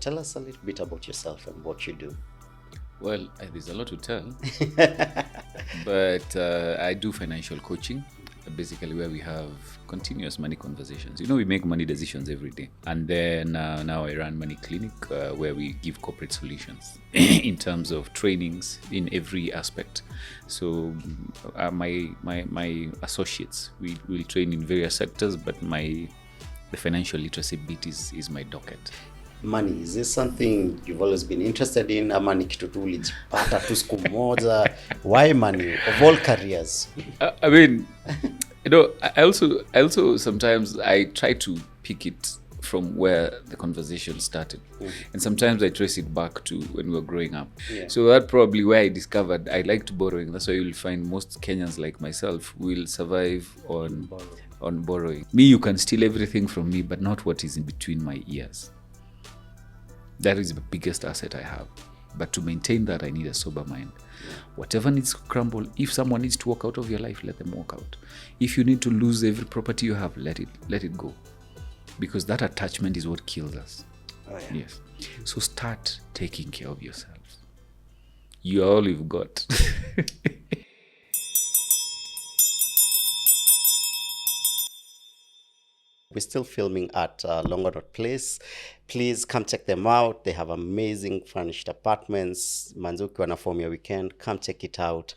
tell us a little bit about yourself and what you do. Well, there's a lot to tell, but I do financial coaching, basically where we have continuous money conversations. We make money decisions every day. And then now I run Money Clinic, where we give corporate solutions in terms of trainings in every aspect. So my associates, we will train in various sectors, but the financial literacy bit is my docket. Money, is this something you've always been interested in? Ama ni kitu tu ulijipata tu siku moja? Why money of all careers? I mean, I also sometimes I try to pick it from where the conversation started. And sometimes I trace it back to when we were growing up. Yeah. So that's probably where I discovered I liked borrowing. That's why you'll find most Kenyans like myself will survive on borrowing. Me, you can steal everything from me, but not what is in between my ears. That is the biggest asset I have. But to maintain that, I need a sober mind. Whatever needs to crumble, if someone needs to walk out of your life, let them walk out. If you need to lose every property you have, let it go. Because that attachment is what kills us. Oh, yeah. Yes. So start taking care of yourselves. You're all you've got. We're still filming at Longonot Place. Please come check them out. They have amazing furnished apartments. Manzuki wana form your weekend. Come check it out.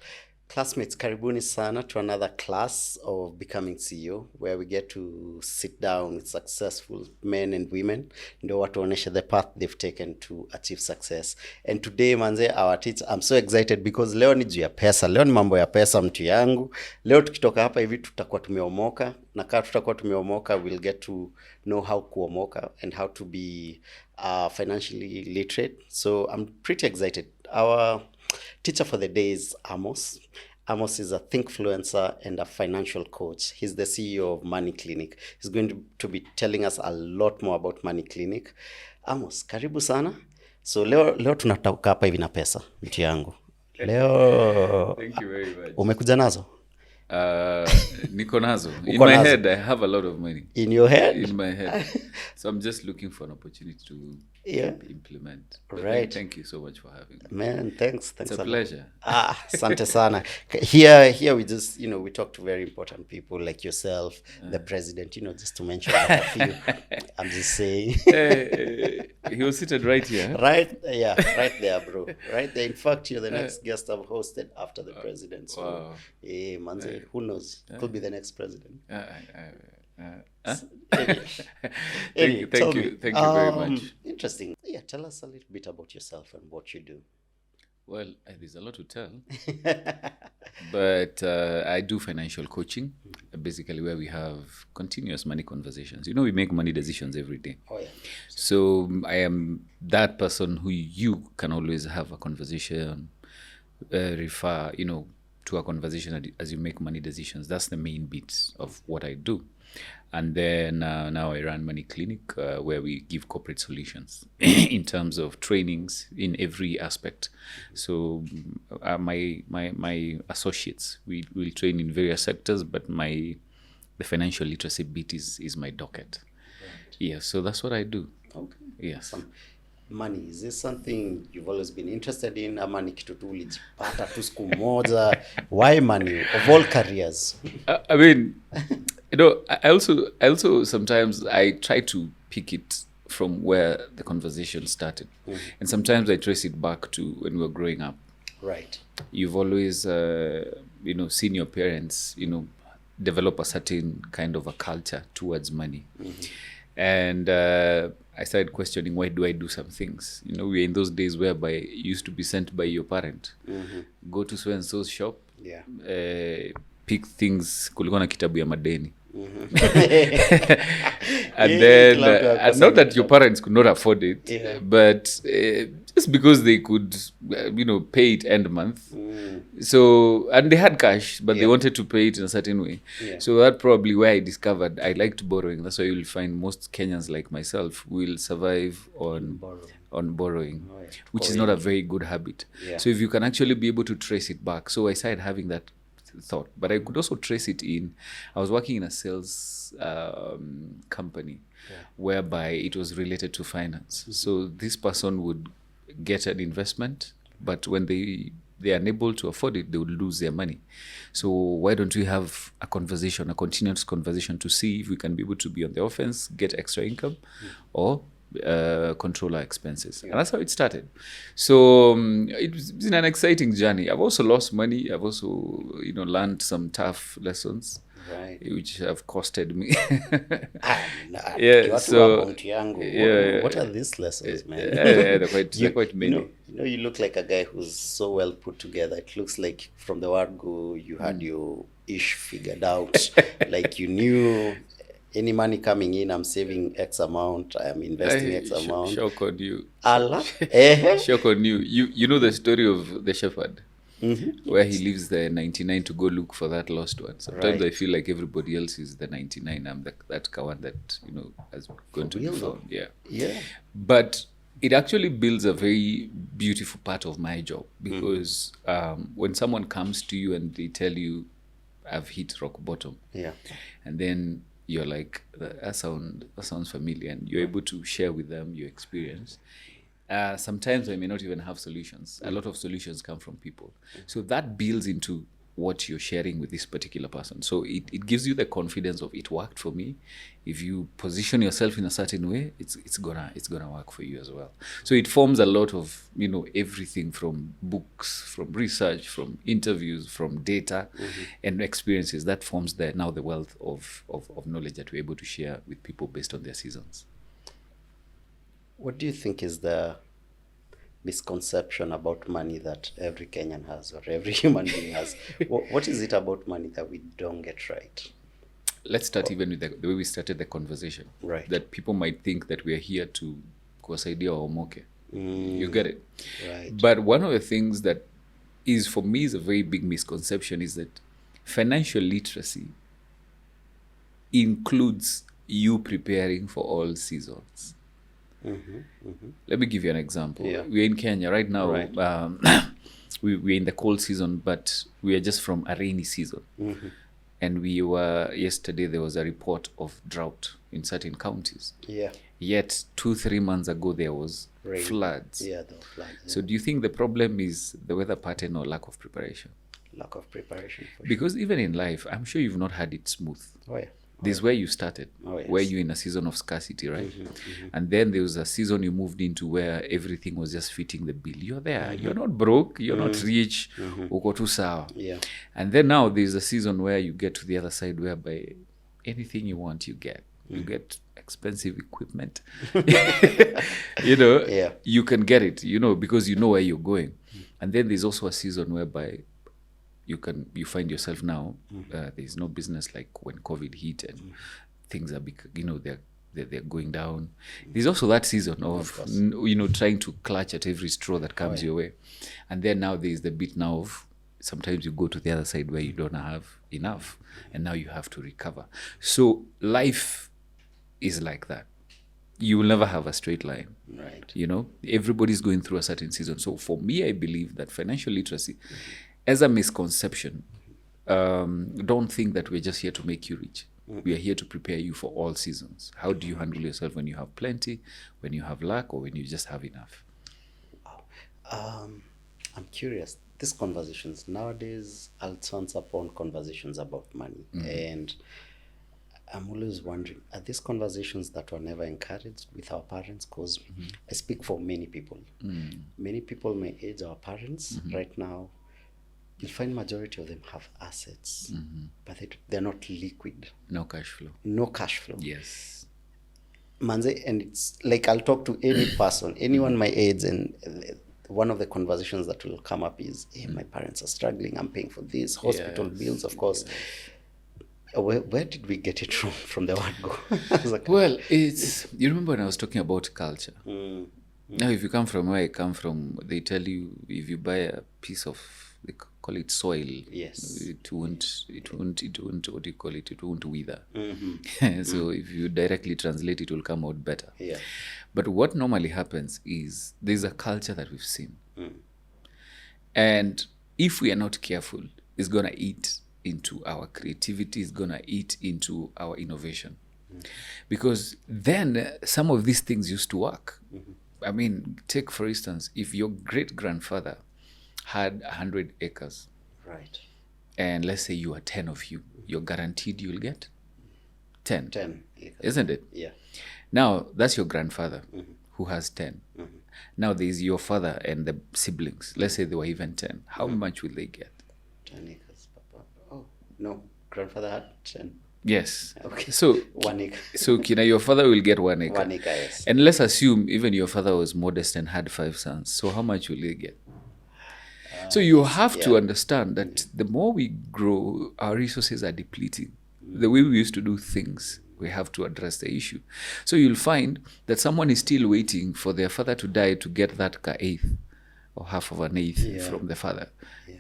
Classmates, karibuni sana to another class of Becoming CEO, where we get to sit down with successful men and women. Ndio watuonesha the path they've taken to achieve success. And today, manze, our teacher, I'm so excited because leo ni juu ya pesa. Leo ni mambo ya pesa mtu yangu. Leo tukitoka hapa hivi tutakuwa tumeomoka. Na kama tutakuwa tumeomoka, we'll get to know how kuomoka and how to be financially literate. So I'm pretty excited. Our teacher for the day is Amos. Amos is a thinkfluencer and a financial coach. He's the CEO of Money Clinic. He's going to be telling us a lot more about Money Clinic. Amos, karibu sana. So leo tunatoka hapa hivi na pesa, mtu yangu. Leo Thank you very much. Umekuja nazo? Niko nazo. In my head, I have a lot of money. In your head? In my head. So I'm just looking for an opportunity to implement. But right. Thank you so much for having me. Man, thanks. It's a pleasure. Sante sana. Here we just, we talk to very important people like yourself, the president, just to mention a few. I'm just saying. He was seated right here. Right? Yeah, right there, bro. Right there. In fact, you're the next guest I've hosted after the president. So, wow. Manze, who knows? Could be the next president. Thank you very much. Interesting. Yeah, tell us a little bit about yourself and what you do. Well, there's a lot to tell, but I do financial coaching, basically where we have continuous money conversations. We make money decisions every day. Oh, yeah. So I am that person who you can always have a conversation, refer, to a conversation as you make money decisions. That's the main bit of what I do. And then now I run Money Clinic, where we give corporate solutions in terms of trainings in every aspect. So my associates, we will train in various sectors, but the financial literacy bit is my docket. Right. Yeah, so that's what I do. Okay. Yes. Money, is this something you've always been interested in? Ama ni kitu tu ulijipata tu siku moja? Why money of all careers? I mean, I also sometimes I try to pick it from where the conversation started. And sometimes I trace it back to when we were growing up. Right. You've always, seen your parents, develop a certain kind of a culture towards money. And I started questioning, why do I do some things? We're in those days whereby you used to be sent by your parent. Go to so and so's shop. Yeah. Pick things, kulikuwa na kitabu ya madeni. And then, not that your parents could not afford it, but just because they could, pay it end month. So, and they had cash, but they wanted to pay it in a certain way. So that's probably where I discovered I liked borrowing. That's why you'll find most Kenyans like myself will survive on borrowing, which is not a very good habit. So if you can actually be able to trace it back. So I started having that thought, but I could also trace it in, I was working in a sales company whereby it was related to finance. So this person would get an investment, but when they're unable to afford it, they would lose their money. So why don't we have a conversation, a continuous conversation, to see if we can be able to be on the offense, get extra income, or control our expenses. And that's how it started. So it's been an exciting journey. I've also lost money. I've also, learned some tough lessons, which have costed me. What are these lessons, man? They're quite many. You look like a guy who's so well put together. It looks like from the word go, you had your ish figured out. Like you knew any money coming in, I'm saving X amount, I'm investing X amount. Shock on you. Allah. Shock on you. You know the story of the shepherd, where he leaves the 99 to go look for that lost one. Sometimes I feel like everybody else is the 99. I'm that one that has gone to be found. Yeah. But it actually builds a very beautiful part of my job, because when someone comes to you and they tell you, I've hit rock bottom, and then you're like, that sounds familiar, and you're able to share with them your experience. Sometimes I may not even have solutions. A lot of solutions come from people. So that builds into what you're sharing with this particular person. So it gives you the confidence of, it worked for me. If you position yourself in a certain way, it's gonna work for you as well. So it forms a lot of everything from books, from research, from interviews, from data and experiences. That forms the wealth of knowledge that we're able to share with people based on their seasons. What do you think is the misconception about money that every Kenyan has, or every human being has? What is it about money that we don't get right? Let's start even with the way we started the conversation. Right. That people might think that we are here to kuwasaidia waomoke. You get it? Right. But one of the things that is, for me, is a very big misconception is that financial literacy includes you preparing for all seasons. Let me give you an example. We're in Kenya right now. We're in the cold season, but we are just from a rainy season. And yesterday there was a report of drought in certain counties. Yet 2-3 months ago there was floods. There were floods. So do you think the problem is the weather pattern or lack of preparation? Lack of preparation, for because even in life, I'm sure you've not had it smooth. This is where you started, where you're in a season of scarcity, right? And then there was a season you moved into where everything was just fitting the bill. You're there. You're not broke. You're not rich. Uko tu sawa. And then now there's a season where you get to the other side, whereby anything you want, you get. You get expensive equipment. You can get it, because you know where you're going. And then there's also a season whereby you find yourself now, there's no business like when COVID hit and things are they're going down. There's also that season of trying to clutch at every straw that comes your way. And then now there's the bit now of sometimes you go to the other side where you don't have enough, and now you have to recover. So life is like that. You will never have a straight line. Everybody's going through a certain season. So for me, I believe that financial literacy, as a misconception, don't think that we're just here to make you rich. We are here to prepare you for all seasons. How do you handle yourself when you have plenty, when you have lack, or when you just have enough? I'm curious. These conversations nowadays turns upon conversations about money. And I'm always wondering, are these conversations that were never encouraged with our parents? Because I speak for many people. Many people my age, our parents, right now, you'll find majority of them have assets, but they're not liquid. No cash flow. No cash flow. Yes. Manze, and it's like I'll talk to any person, anyone my age, and one of the conversations that will come up is, hey, my parents are struggling, I'm paying for this, hospital bills, of course. Where did we get it from the word go? Well, you remember when I was talking about culture? Now, if you come from where I come from, they tell you if you buy a piece of, they call it soil, it won't what do you call it? It won't wither. So if you directly translate, it will come out better. But what normally happens is there's a culture that we've seen. And if we are not careful, it's going to eat into our creativity, it's going to eat into our innovation. Because then some of these things used to work. I mean, take for instance, if your great grandfather had 100 acres, Right. and let's say you are 10 of you, you're guaranteed you'll get 10. 10 acres. Isn't it? Yeah. Now, that's your grandfather who has 10. Now, there's your father and the siblings. Let's say they were even 10. How much will they get? 10 acres, Papa. Oh, no. Grandfather had 10. Yes. Okay. So, 1 acre. so Kina, your father will get 1 acre. 1 acre, yes. And let's assume even your father was modest and had 5 sons. So how much will he get? So you have to understand that the more we grow, our resources are depleting. The way we used to do things, we have to address the issue. So you'll find that someone is still waiting for their father to die to get that eighth or half of an eighth from the father.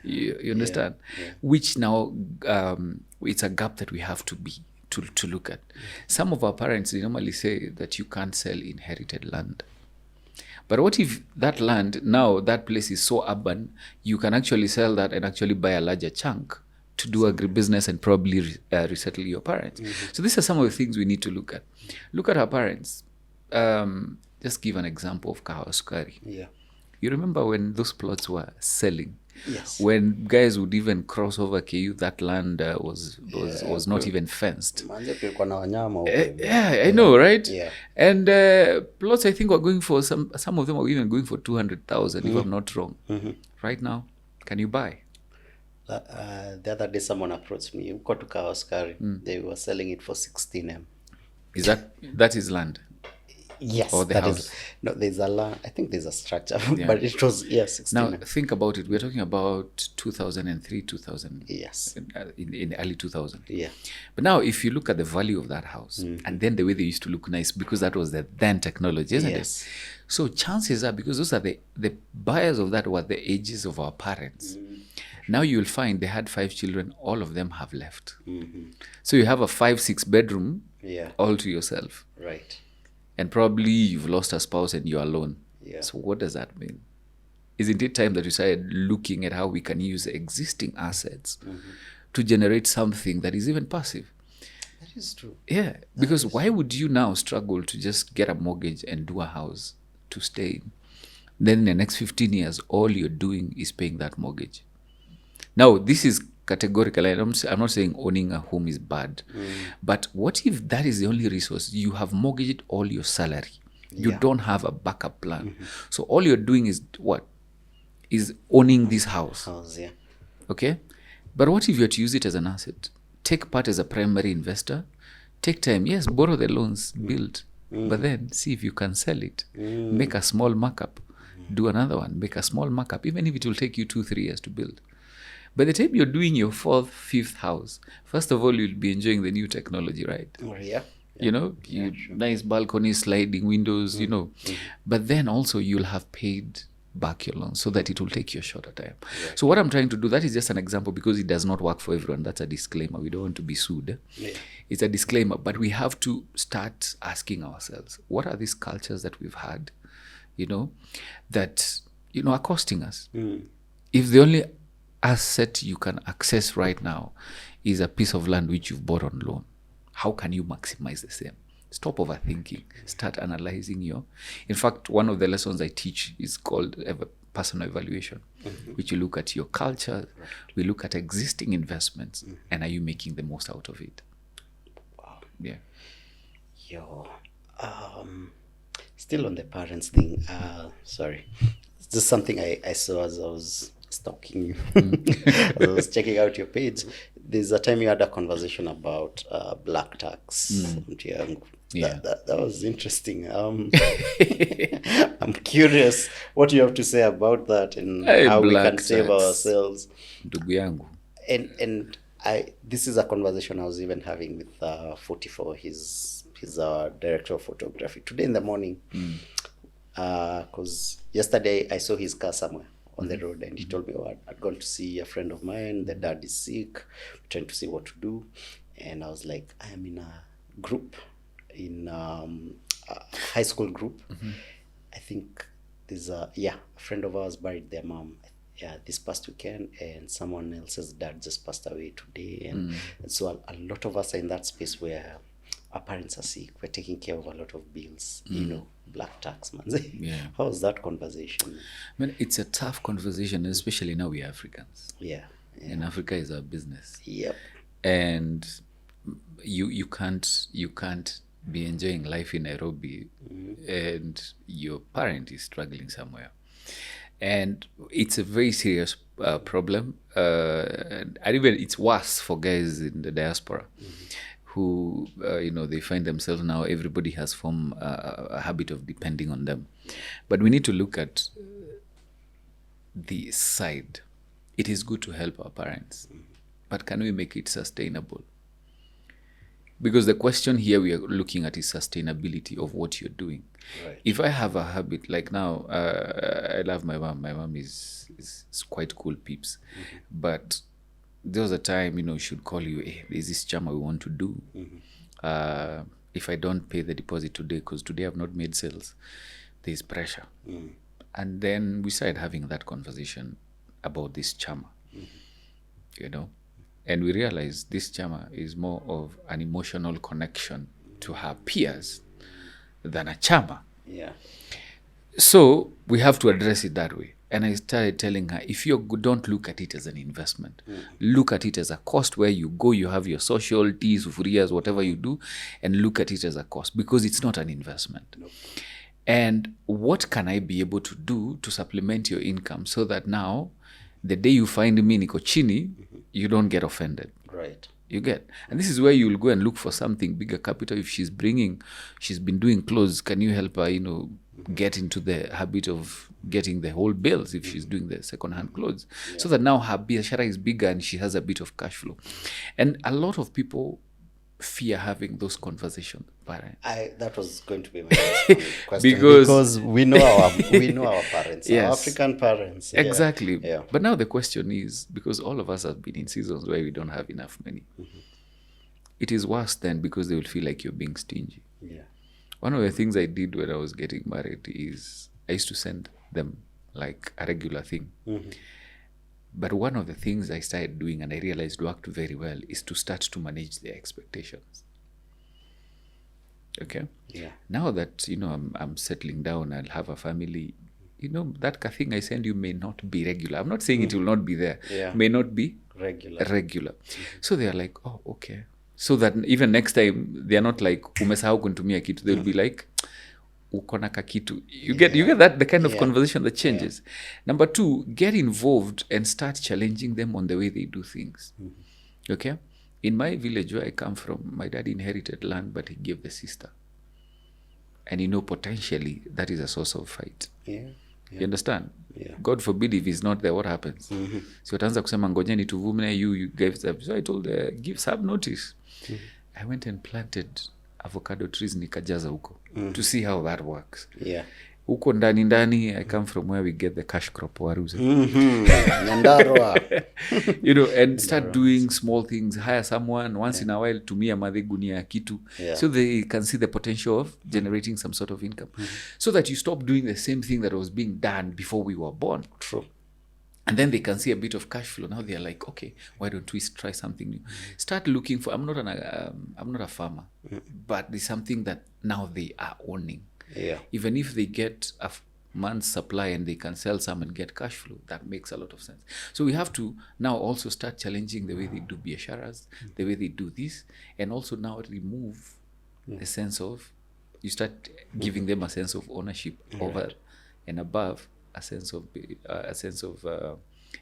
You understand? Which now, it's a gap that we have to look at. Some of our parents, they normally say that you can't sell inherited land. But what if that land, now that place is so urban, you can actually sell that and actually buy a larger chunk to do agribusiness and probably resettle your parents. So these are some of the things we need to look at. Look at our parents. Just give an example of Kahawa Sukari. Yeah. You remember when those plots were selling? Yes. When guys would even cross over KU, that land was not even fenced. Manze kulikuwa na wanyama huko. Yeah, I know, right? Yeah. And plots, I think, were going for some of them were even going for 200,000, if I'm not wrong. Right now, can you buy? The other day, someone approached me. Huko to Kahawa Sukari. They were selling it for 16M. Is that is land? Yes. Or the that house? is, no, there's a land. I think there's a structure, but it was 16M. Now think about it. We're talking about 2003, 2000. Yes. In early 2000. Yeah. But now, if you look at the value of that house, and then the way they used to look nice, because that was the then technology, isn't it? So chances are, because those are the buyers of that were the ages of our parents. Now you'll find they had 5 children, all of them have left. So you have a 5-6 bedroom all to yourself. Right. And probably you've lost a spouse and you're alone. Yeah. So what does that mean? Isn't it time that we started looking at how we can use existing assets to generate something that is even passive? That is true. Yeah, because why would you now struggle to just get a mortgage and do a house to stay in? Then in the next 15 years, all you're doing is paying that mortgage. Now, this is categorical. I'm not saying owning a home is bad. But what if that is the only resource? You have mortgaged all your salary. You don't have a backup plan. So all you're doing is what? Is owning this house. Okay? But what if you are to use it as an asset? Take part as a primary investor. Take time. Yes, borrow the loans, build. But then see if you can sell it. Make a small markup. Do another one. Make a small markup. Even if it will take you 2-3 years to build. By the time you're doing your 4th, 5th house, first of all, you'll be enjoying the new technology, right? Oh, yeah. You know, nice balconies, sliding windows, you know. But then also you'll have paid back your loan so that it will take you a shorter time. So what I'm trying to do, that is just an example because it does not work for everyone. That's a disclaimer. We don't want to be sued. It's a disclaimer. But we have to start asking ourselves, what are these cultures that we've had, you know, that, you know, are costing us? If the only asset you can access right now is a piece of land which you've bought on loan, how can you maximize the same? Stop overthinking. Start analyzing your... In fact, one of the lessons I teach is called personal evaluation, which you look at your culture, we look at existing investments, and are you making the most out of it? Wow. Yeah. Yo. Still on the parents thing. Sorry. It's just something I saw as I was stalking you. I was checking out your page. There's a time you had a conversation about black tax. That was interesting. I'm curious what you have to say about that and how we can save ourselves. Ndugu yangu. And this is a conversation I was even having with 44. He's our director of photography. Today in the morning, because yesterday I saw his car somewhere on the road, and he told me, I'd gone to see a friend of mine. The dad is sick, trying to see what to do. And I was like, I am in a group, in a high school group. I think there's a friend of ours buried their mom this past weekend, and someone else's dad just passed away today. And so a lot of us are in that space where our parents are sick, we're taking care of a lot of bills, you know, black tax, man. Yeah. How's that conversation? I mean, it's a tough conversation, especially now we're Africans. Yeah. And Africa is our business. Yep. And you can't be enjoying life in Nairobi and your parent is struggling somewhere. And it's a very serious problem. And even it's worse for guys in the diaspora who, they find themselves now, everybody has formed a habit of depending on them. But we need to look at the side. It is good to help our parents, but can we make it sustainable? Because the question here we are looking at is sustainability of what you're doing. Right. If I have a habit, like now, I love my mom. My mom is quite cool peeps. But there was a time, she would call you, hey, there's this chama we want to do. If I don't pay the deposit today, because today I've not made sales, there's pressure. And then we started having that conversation about this chama, and we realized this chama is more of an emotional connection to her peers than a chama. Yeah. So we have to address it that way. And I started telling her, if you don't look at it as an investment, look at it as a cost. Where you go, you have your social teas, sufurias, whatever you do, and look at it as a cost, because it's not an investment. Nope. And what can I be able to do to supplement your income so that now, the day you find me niko chini, you don't get offended. Right. You get. And this is where you'll go and look for something bigger capital. If she's been doing clothes, can you help her, get into the habit of getting the whole bills if she's doing the second-hand clothes? So that now her biashara is bigger and she has a bit of cash flow. And a lot of people fear having those conversations. That was going to be my next question, because we know our parents, Yes. our African parents. Yeah. Exactly. Yeah. But now the question is, because all of us have been in seasons where we don't have enough money, it is worse then, because they will feel like you're being stingy. Yeah. One of the things I did when I was getting married is I used to send them like a regular thing. But one of the things I started doing, and I realized worked very well, is to start to manage their expectations. Okay? Yeah. Now that, I'm settling down, I'll have a family, that thing I send you may not be regular. I'm not saying it will not be there. Yeah. May not be regular. So they are like, oh, okay. So that even next time, they are not like, umesahau kunitumia kitu. They'll be like, ukona kakitu. You get that, the kind of conversation that changes. Number 2, get involved and start challenging them on the way they do things. Okay? In my village where I come from, my dad inherited land, but he gave the sister. And potentially that is a source of fight. Yeah. You understand? Yeah. God forbid if he's not there, what happens? So utaanza kusema ngojeni tuvumne, you gave them. So I told her, give some notice. I went and planted avocado trees nikajaza huko to see how that works. Yeah. Huko ndani, I come from where we get the cash crop waruza. Nyandarua. And start doing small things. Hire someone once in a while, tumia madhe gunia ya kitu, so they can see the potential of generating some sort of income. So that you stop doing the same thing that was being done before we were born. True. And then they can see a bit of cash flow. Now they are like, okay, why don't we try something new? Start looking for. I'm not a farmer, but there's something that now they are owning. Yeah. Even if they get a month's supply and they can sell some and get cash flow, that makes a lot of sense. So we have to now also start challenging the way they do biasharas, the way they do this, and also now remove the sense of, you start giving them a sense of ownership over and above a sense of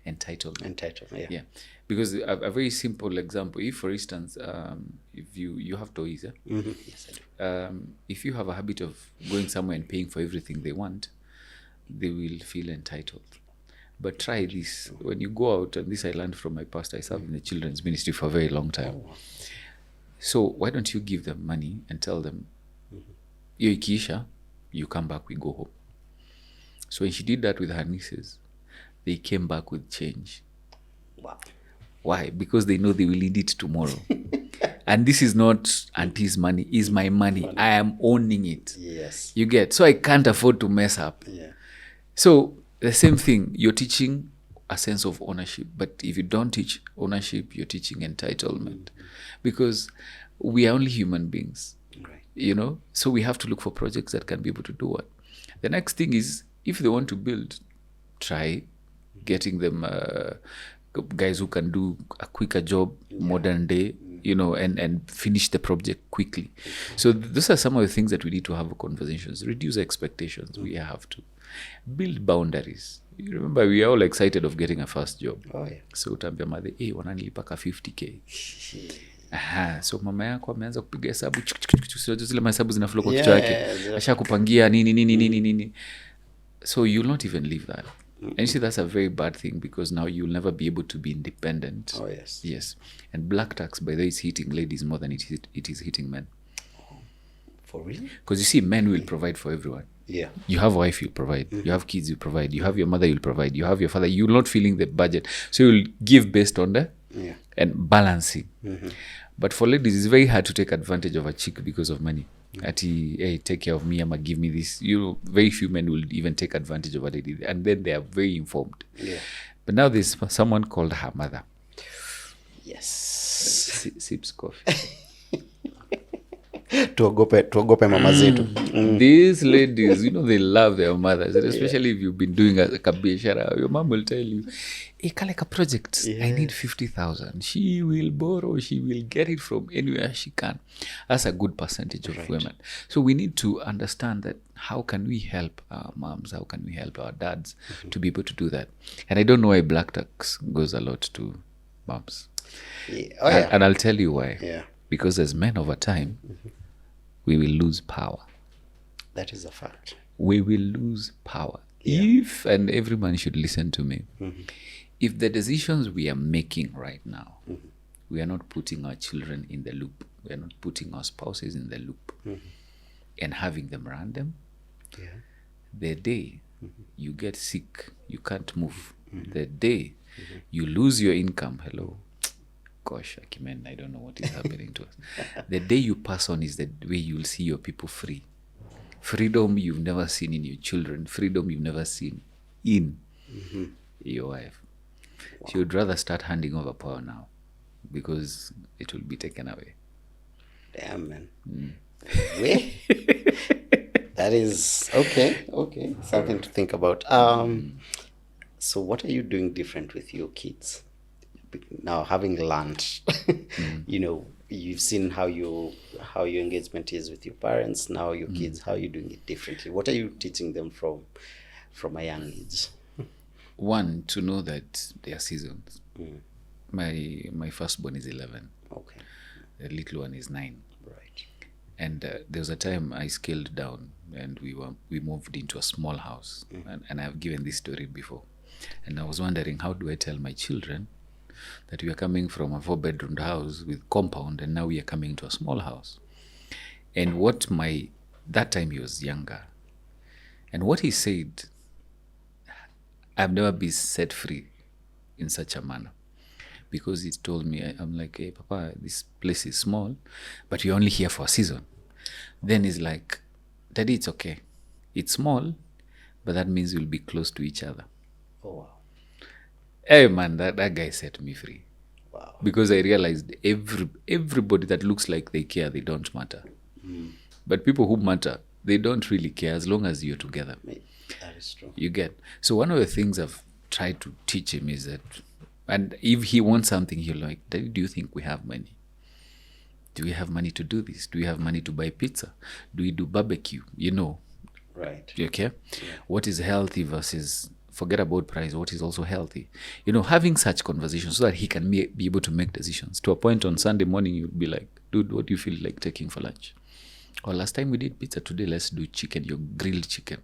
entitlement. Yeah. Because a very simple example, if for instance, if you have toys, Yes, I do. if you have a habit of going somewhere and paying for everything they want, they will feel entitled. But try this. When you go out, and this I learned from my pastor, I served in the children's ministry for a very long time. So why don't you give them money and tell them, yo ikiisha, you come back, we go home. So when she did that with her nieces, they came back with change. Wow. Why? Because they know they will need it tomorrow. And this is not auntie's money, it's my money. I am owning it. Yes. You get? So I can't afford to mess up. Yeah. So the same thing, you're teaching a sense of ownership. But if you don't teach ownership, you're teaching entitlement. Because we are only human beings. So we have to look for projects that can be able to do what. The next thing is, if they want to build, try getting them guys who can do a quicker job, modern day, and finish the project quickly. So those are some of the things that we need to have conversations. Reduce expectations. We have to build boundaries. You remember, we are all excited of getting a first job. Oh, yeah. So utaambia madhe, wananilipa ka 50k. Aha, so mama yako ameanza kupiga hesabu, zile mahesabu zinaflow kwa kichwa yake, ashakupangia nini. So you'll not even leave that. And you see, that's a very bad thing, because now you'll never be able to be independent. Oh, yes. Yes. And black tax, by the way, is hitting ladies more than it is hitting men. For real? Because you see, men will provide for everyone. Yeah. You have a wife, you'll provide. You have kids, you provide. You have your mother, you'll provide. You have your father. You're not feeling the budget. So you'll give based on the and balancing. But for ladies, it's very hard to take advantage of a chick because of money. Hey, take care of me, I'ma give me this. Very few men will even take advantage of a lady. And then they are very informed. Yeah. But now there's someone called her mother. Yes. Sips coffee. tuogope mama zetu. These ladies, they love their mothers, and especially if you've been doing a biashara, your mom will tell you, hey, like a project, I need 50,000. She will borrow, she will get it from anywhere she can. That's a good percentage of women. So we need to understand that how can we help our moms, how can we help our dads to be able to do that. And I don't know why black tax goes a lot to moms. Yeah. Oh, yeah. And I'll tell you why. Yeah. Because as men over time, we will lose power. That is a fact. We will lose power. Yeah. And every man should listen to me. If the decisions we are making right now, we are not putting our children in the loop, we are not putting our spouses in the loop, and having them random, the day you get sick, you can't move. The day you lose your income, hello. Gosh, I don't know what is happening to us. The day you pass on is the way you'll see your people free. Freedom you've never seen in your children. Freedom you've never seen in your wife. Wow. She would rather start handing over power now, because it will be taken away. Damn, man. That is okay. Something to think about. So what are you doing different with your kids? Now, having learned, you've seen how your engagement is with your parents. Now your kids, how are you doing it differently? What are you teaching them from a young age? One, to know that there are seasons. My firstborn is 11. Okay. The little one is 9. Right. And there was a time I scaled down, and we moved into a small house. And I've given this story before. And I was wondering, how do I tell my children that we are coming from a 4-bedroom house with compound, and now we are coming to a small house? And that time he was younger, and what he said, I've never been set free in such a manner, because he told me, I'm like, hey Papa, this place is small, but we're only here for a season. Then he's like, Daddy, it's okay, it's small, but that means we'll be close to each other. Oh wow. Hey man, that guy set me free. Wow. Because I realized everybody that looks like they care, they don't matter. But people who matter, they don't really care as long as you're together. That is true. You get. So one of the things I've tried to teach him is that, and if he wants something, he'll like, Daddy, do you think we have money? Do we have money to do this? Do we have money to buy pizza? Do we do barbecue? Right. Okay? Yeah. What is healthy versus... Forget about price, what is also healthy. Having such conversations so that he can be able to make decisions. To a point on Sunday morning, you'll be like, dude, what do you feel like taking for lunch? Or last time we did pizza, today let's do chicken, your grilled chicken.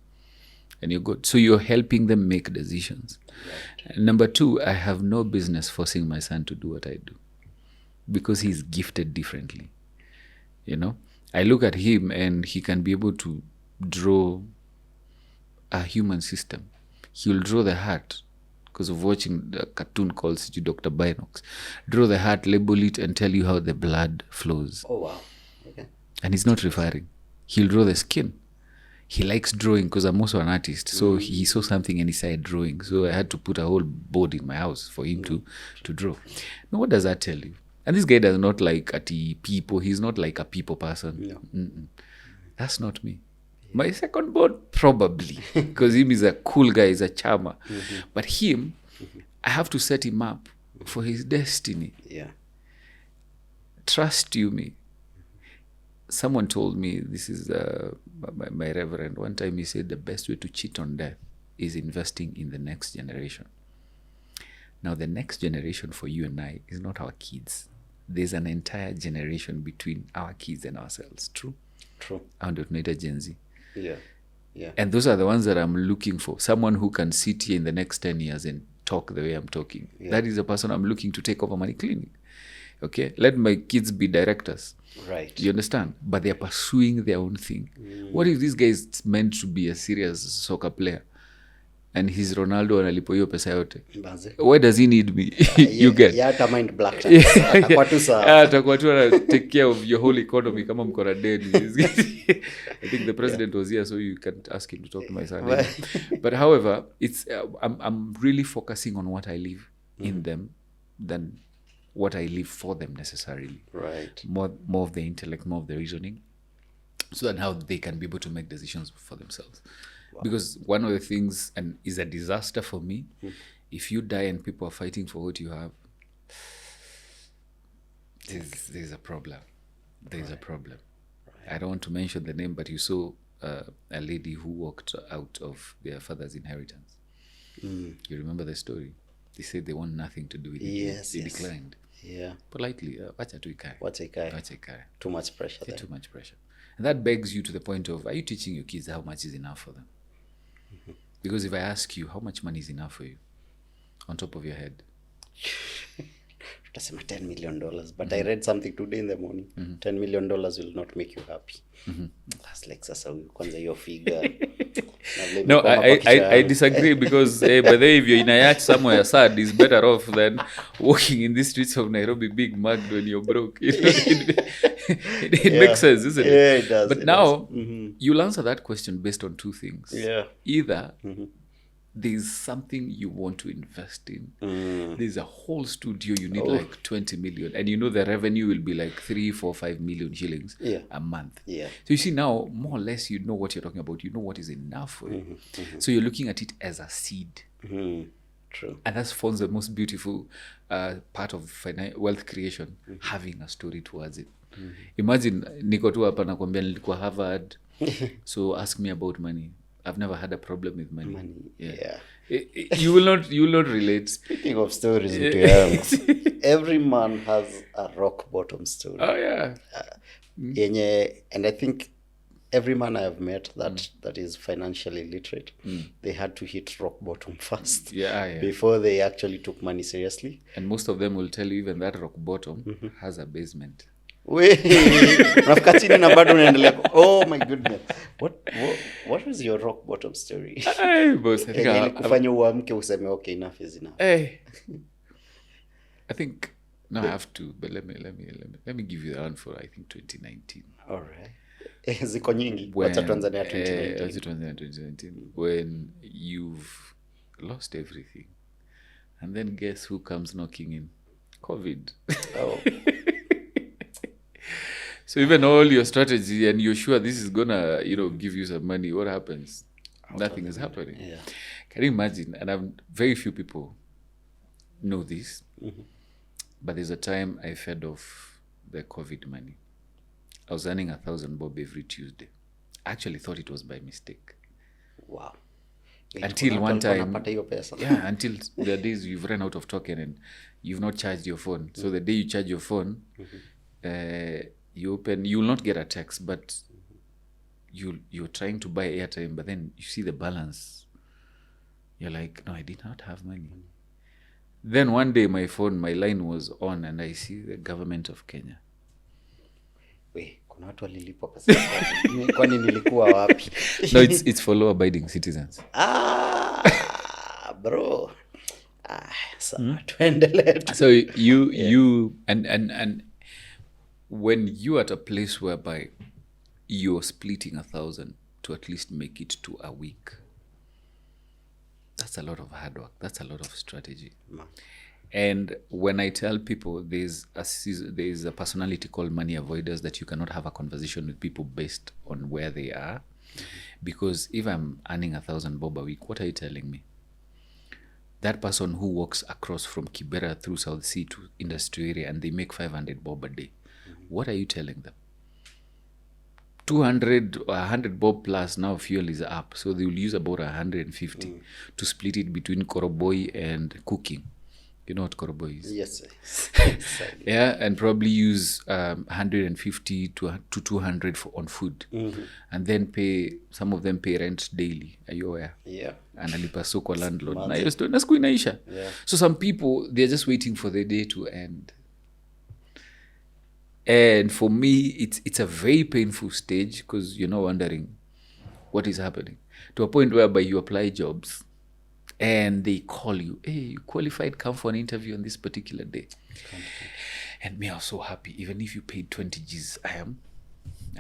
And you're good. So you're helping them make decisions. Right. And number 2, I have no business forcing my son to do what I do, because he's gifted differently. I look at him and he can be able to draw a human system. He'll draw the heart because of watching the cartoon called Dr. Binocs. Draw the heart, label it, and tell you how the blood flows. Oh, wow. Okay. And he's not referring. He'll draw the skin. He likes drawing because I'm also an artist. So he saw something and he started drawing. So I had to put a whole board in my house for him to draw. Now, what does that tell you? And this guy does not like people. He's not like a people person. No. Mm-mm. That's not me. My second born, probably, because him is a cool guy, he's a charmer. But him, I have to set him up for his destiny. Yeah. Trust you me. Someone told me, this is my reverend, one time he said the best way to cheat on death is investing in the next generation. Now, the next generation for you and I is not our kids. There's an entire generation between our kids and ourselves. True? True. And tunaita Gen Z. Yeah. Yeah. And those are the ones that I'm looking for. Someone who can sit here in the next 10 years and talk the way I'm talking. Yeah. That is the person I'm looking to take over Money Clinic. Okay? Let my kids be directors. Right. You understand? But they're pursuing their own thing. What if this guy is meant to be a serious soccer player and he's Ronaldo analipo hiyo pesa yote? Baze. Why does he need me? You get? Yeah, hata mind black tax. Atakuwa tu sawa. Atakuwa tu ana take care of your whole economy kama mko na deni. I think the president was here, so you can ask him to talk to my son. But however, it's I'm really focusing on what I leave in them than what I leave for them necessarily. Right. More of the intellect, more of the reasoning, so that how they can be able to make decisions for themselves. Wow. Because one of the things, and is a disaster for me, if you die and people are fighting for what you have, there's a problem. There's a problem. Right. I don't want to mention the name, but you saw a lady who walked out of their father's inheritance. You remember the story? They said they want nothing to do with it. Yes, they declined. Yeah. Politely, wacha tu ikae. Wacha ikae. Too much pressure there. Too much pressure. And that begs you to the point of, are you teaching your kids how much is enough for them? Because if I ask you, how much money is enough for you? On top of your head. Tutasema $10 million. But I read something today in the morning. $10 million will not make you happy. That's like sasa kwanza hiyo figure. No, I disagree because but if you're in a yacht somewhere sad, is better off than walking in the streets of Nairobi big mugged when you're broke. You know, it makes sense, isn't it? Yeah, it does. But now, you'll answer that question based on two things. Yeah. Either there's something you want to invest in. There's a whole studio you need like 20 million, and you know the revenue will be like 3, 4, 5 million shillings a month. Yeah. So you see now, more or less, you know what you're talking about. You know what is enough for you. So you're looking at it as a seed. True. And that's forms the most beautiful part of wealth creation, having a story towards it. Imagine niko tu hapa nakwambia nilikuwa Harvard, so ask me about money. I've never had a problem with money. Yeah. You will not relate. Speaking of stories, every man has a rock bottom story. Oh yeah. And I think every man I have met that is financially literate, they had to hit rock bottom first. Yeah. Before they actually took money seriously. And most of them will tell you even that rock bottom has a basement. Unafika chini na bado unaendelea. Oh my goodness. What was your rock bottom story? Hey, boss, I think kufanya uamke useme okay, enough is enough. Hey. I think no, I have to, but let me give you the one for I think 2019. All right. Ziko nyingi. Wacha Tanzania 2019. When you've lost everything. And then guess who comes knocking in? COVID. Oh. So even all your strategy and you're sure this is gonna, give you some money, what happens? Nothing is happening. Yeah. Can you imagine? And very few people know this, but there's a time I fed off the COVID money. I was earning 1,000 bob every Tuesday. I actually thought it was by mistake. Wow. Until one time, until the days you've run out of token and you've not charged your phone. So the day you charge your phone, you'll not get a text, but you're trying to buy airtime, but then you see the balance. You're like, no, I did not have money. Then one day my line was on and I see the government of Kenya. Kuna watu walilipwa pesa. Kwani nilikuwa wapi? No, it's for law abiding citizens. Bro. So tuendelee. So you and when you're at a place whereby you're splitting 1,000 to at least make it to a week, that's a lot of hard work. That's a lot of strategy. And when I tell people there's a personality called money avoiders, that you cannot have a conversation with people based on where they are. Because if I'm earning 1,000 bob a week, what are you telling me? That person who walks across from Kibera through South Sea to industry area and they make 500 bob a day, what are you telling them? 200 or 100 bob plus, now fuel is up, so they will use about 150 to split it between koroboi and cooking. You know what koroboi is? Yes, sir. Yeah, and probably use 150 to 200 on food, and then pay. Some of them pay rent daily. Are you aware? Yeah. Analipa soko landlord. Na siku inaisha. Yeah. So some people, they're just waiting for the day to end. And for me, it's a very painful stage, because you're not wondering what is happening, to a point whereby you apply jobs and they call you, hey, you qualified, come for an interview on this particular day. And me, I was so happy. Even if you paid 20 Gs, I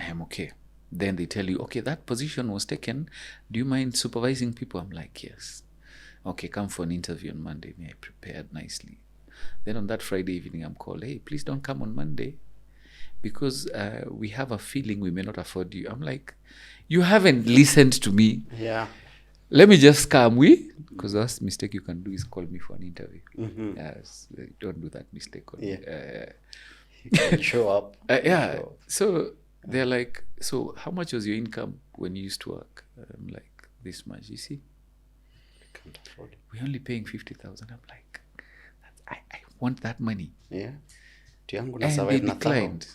am okay. Then they tell you, okay, that position was taken. Do you mind supervising people? I'm like, yes. Okay, come for an interview on Monday. Me, I prepared nicely. Then on that Friday evening, I'm called, hey, please don't come on Monday, because we have a feeling we may not afford you. I'm like, you haven't listened to me. Yeah. Let me just scam we, because that's mistake you can do is call me for an interview. Yes, don't do that mistake. You can show up. Yeah. So they're like, so how much was your income when you used to work? I'm like, this much. You see, I can't afford it. we're only paying 50,000. I'm like, I want that money. Yeah. And they declined.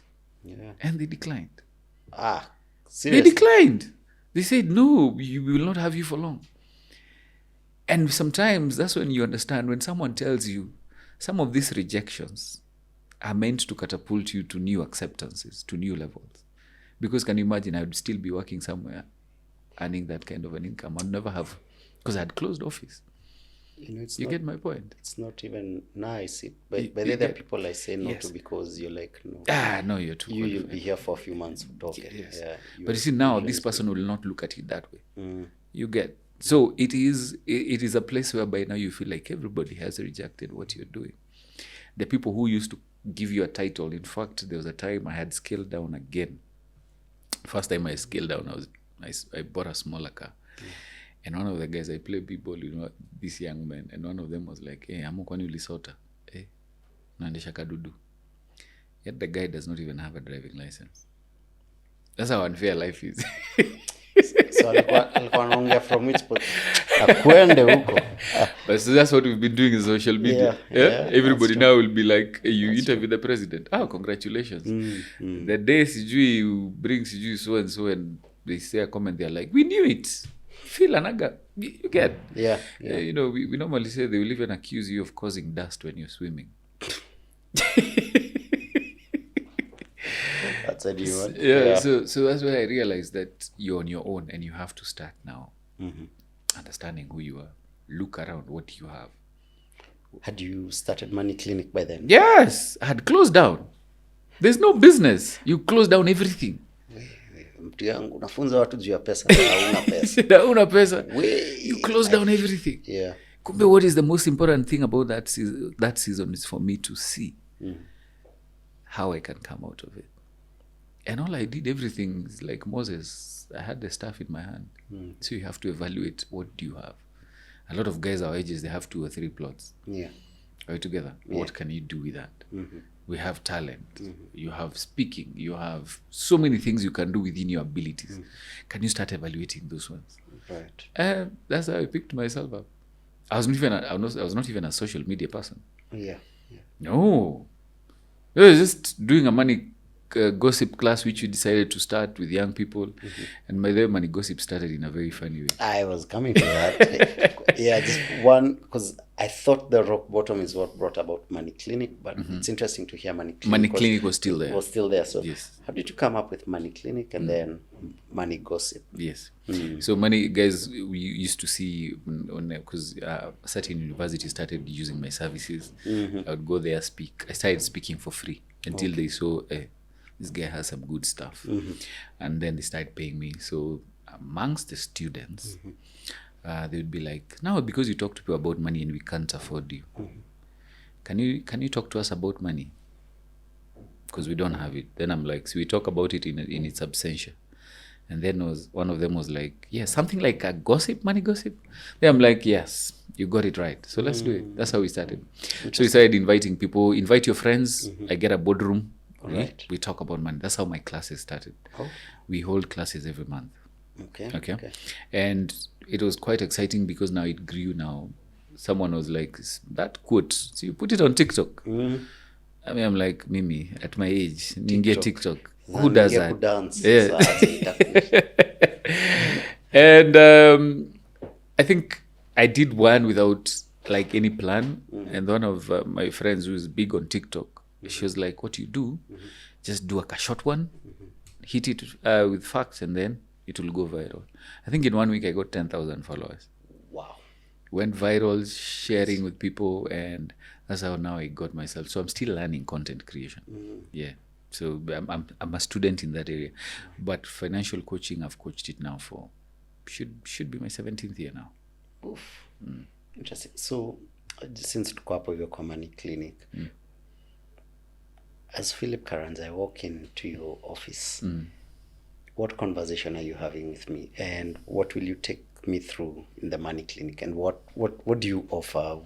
Yeah. And they declined. Seriously? They declined. They said, no, we will not have you for long. And sometimes that's when you understand, when someone tells you some of these rejections are meant to catapult you to new acceptances, to new levels. Because can you imagine, I would still be working somewhere, earning that kind of an income. I'd never have, because I had closed office. You get my point? It's not even nice. But there are people I say no to, because you're like, no. No, you're too You'll be here for a few months talking. Yes. Yeah, but you see, now this person will not look at it that way. You get. So it is a place whereby now you feel like everybody has rejected what you're doing. The people who used to give you a title, in fact, there was a time I had scaled down again. First time I scaled down, I bought a smaller car. And one of the guys, I play people, this young man, and one of them was like, hey, amo kwani ulisota? Hey, naendesha kadudu. Yet the guy does not even have a driving license. That's how unfair life is. So alikuwa anaongea from which point? Akwende huko. But so that's what we've been doing in social media. Yeah? Everybody now will be like, hey, you interview the president. Congratulations. The day sijui you bring sijui so and so, and they say a comment, they're like, we knew it. Feel anaga. You get. Yeah. We normally say they will even accuse you of causing dust when you're swimming. That's a new one. Yeah. So that's why I realized that you're on your own, and you have to start now understanding who you are. Look around what you have. Had you started Money Clinic by then? Yes, I had closed down. There's no business. You close down everything. Mtu yangu unafunza watu juu ya pesa na hauna pesa. Hauna pesa. You close down everything. Yeah. Kumbe, what is the most important thing about that season is for me to see how I can come out of it. And all I did, everything is like Moses. I had the staff in my hand. So you have to evaluate, what do you have? A lot of guys our ages, they have 2 or 3 plots. Yeah. Are we together? Yeah. What can you do with that? We have talent. You have speaking. You have so many things you can do within your abilities. Can you start evaluating those ones? Right. That's how I picked myself up. I was not even a social media person. Yeah. No. I was just doing a money gossip class, which we decided to start with young people. And by the way, money gossip started in a very funny way. I was coming to that. Just one, because I thought the rock bottom is what brought about Money Clinic, but it's interesting to hear Money Clinic. Money Clinic was still there. So yes. How did you come up with Money Clinic and then Money Gossip? Yes. So money, guys, we used to see, because certain universities started using my services. I would go there, speak. I started speaking for free until they saw, this guy has some good stuff. And then they started paying me. So amongst the students, they would be like, now because you talk to people about money and we can't afford you, can you talk to us about money? Because we don't have it. Then I'm like, so we talk about it in its absentia. And then one of them was like, yeah, something like a money gossip. Then I'm like, yes, you got it right. So let's do it. That's how we started. So we started inviting people, invite your friends. I get a boardroom. Right. We talk about money. That's how my classes started. Oh. We hold classes every month. Okay. And it was quite exciting because now it grew now. Someone was like, that quote, so you put it on TikTok. I mean, I'm like, Mimi, at my age, ninge TikTok. Who does that? Who dance? Yeah. So And I think I did one without like any plan. And one of my friends who is big on TikTok, she was like, what you do, just do a short one, hit it with facts, and then it will go viral. I think in 1 week I got 10,000 followers. wow. Went viral, sharing with people, and that's how now I got myself. So I'm still learning content creation. Yeah. So I'm a student in that area. But financial coaching, I've coached it now for, should be my 17th year now. Oof. Interesting. So since tuko hapo hivyo kwa Money Clinic, as Philip Karanja, I walk into your office. What conversation are you having with me, and what will you take me through in the Money Clinic, and what do you offer?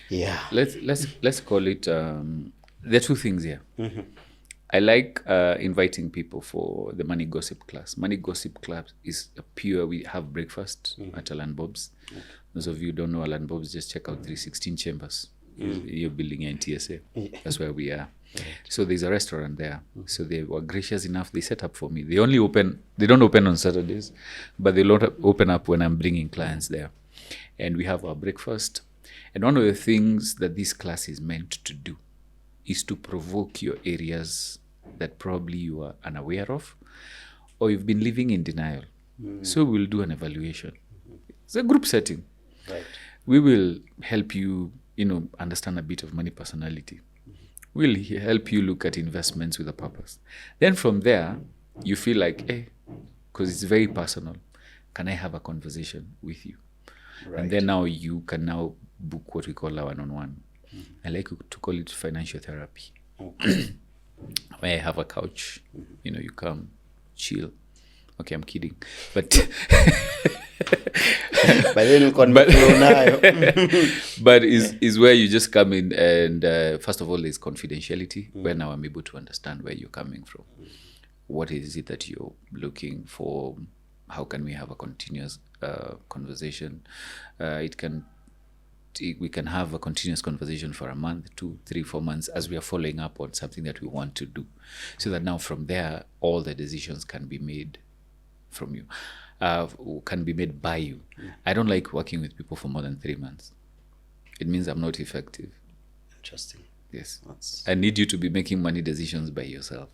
Yeah. Let's call it. There are two things here. I like inviting people for the Money Gossip class. Money Gossip class is a pure. We have breakfast at Alan Bob's. Those of you who don't know Alan Bob's, just check out 316 Chambers. You're building in TSA. That's where we are. So there's a restaurant there. So they were gracious enough. They set up for me. They don't open on Saturdays, but they open up when I'm bringing clients there. And we have our breakfast. And one of the things that this class is meant to do is to provoke your areas that probably you are unaware of, or you've been living in denial. So we'll do an evaluation. It's a group setting. Right. We will help you, understand a bit of money personality. We'll help you look at investments with a purpose. Then from there, you feel like, because it's very personal, can I have a conversation with you? Right. And then now you can now book what we call a one-on-one. I like to call it financial therapy. Where I have a couch, you come, chill. Okay, I'm kidding. But but is where you just come in and first of all, there's confidentiality where now I'm able to understand where you're coming from. What is it that you're looking for? How can we have a continuous conversation? We can have a continuous conversation for a month, 2, 3, 4 months as we are following up on something that we want to do. So that now from there, all the decisions can be made from you, can be made by you. I don't like working with people for more than 3 months. It means I'm not effective. Interesting. Yes. I need you to be making money decisions by yourself.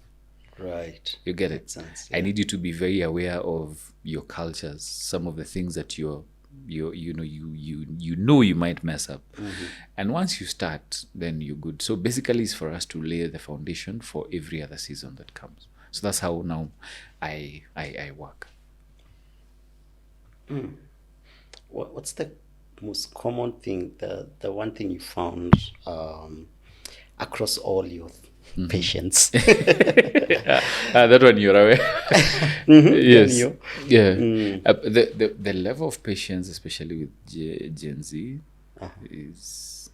Right. You get it? Sense, I need you to be very aware of your cultures, some of the things that you might mess up. And once you start, then you're good. So basically it's for us to lay the foundation for every other season that comes. So that's how now I work. What's the most common thing, the one thing you found across all your patients? That one you're aware. Yes. Yeah. The level of patience, especially with Gen Z, is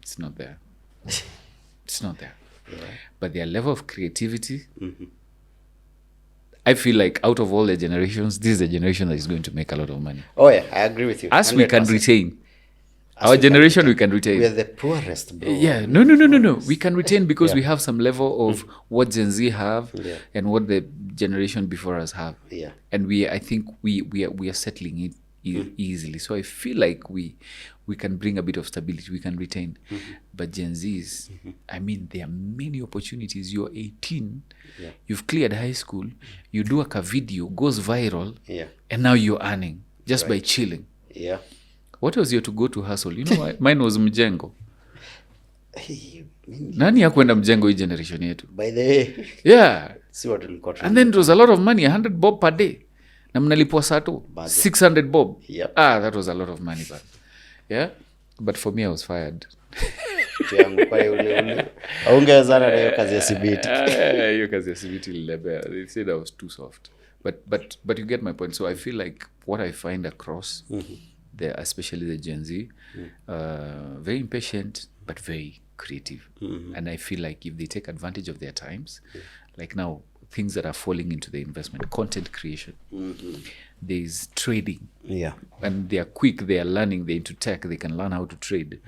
it's not there. It's not there. Yeah. But their level of creativity, I feel like out of all the generations, this is the generation that is going to make a lot of money. Oh yeah, I agree with you. As 100%. We can retain. Our generation, we can retain. We are the poorest, bro. Yeah, no. We can retain because we have some level of what Gen Z have and what the generation before us have. Yeah. And I think we are settling it easily. So I feel like we can bring a bit of stability. We can retain. But Gen Zs, I mean, there are many opportunities. You're 18, you've cleared high school, you do a video, goes viral, and now you're earning just by chilling. Yeah. What was your to go to hustle? Mine was mjengo. Nani hakwenda mjengo hii generation yetu? By the way. Yeah. See what will got. And then it was a lot of money, 100 bob per day. Na mnalipwa sato, 600 bob. Yep. That was a lot of money, but yeah. But for me, I was fired. kitu yangu, kwa hiyo ule haungewezana na hiyo kazi ya CBT. Hiyo kazi ya CBT ilibeba. They said I was too soft. But you get my point. So I feel like what I find across especially the Gen Z, very impatient but very creative. And I feel like if they take advantage of their times, like now, things that are falling into the investment, content creation, there's trading. Yeah. And they are quick, they are learning, they're into tech, they can learn how to trade.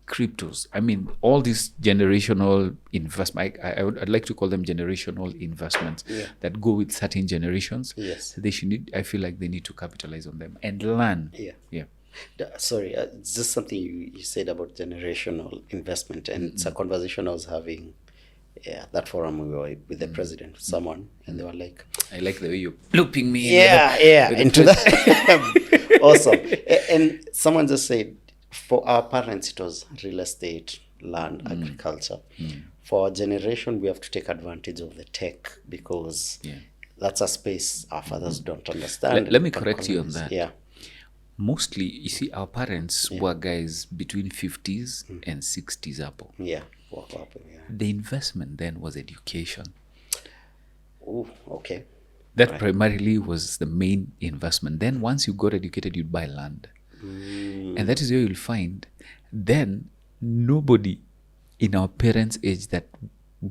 Cryptos. I mean, all these generational investment, I'd like to call them generational investments that go with certain generations. Yes. I feel like they need to capitalize on them and learn. Yeah. Sorry, it's just something you said about generational investment, and it's a conversation I was having that forum we were with the president, someone, and they were like, I like the way you're looping me into that. Awesome. And someone just said, for our parents it was real estate, land, agriculture. For our generation, we have to take advantage of the tech, because that's a space our fathers don't understand. Let me correct you on that. Yeah. Mostly, you see, our parents were guys between 50s and 60s up. Yeah. The investment then was education. Oh, okay. That primarily was the main investment. Then once you got educated, you'd buy land. And that is where you'll find then nobody in our parents' age that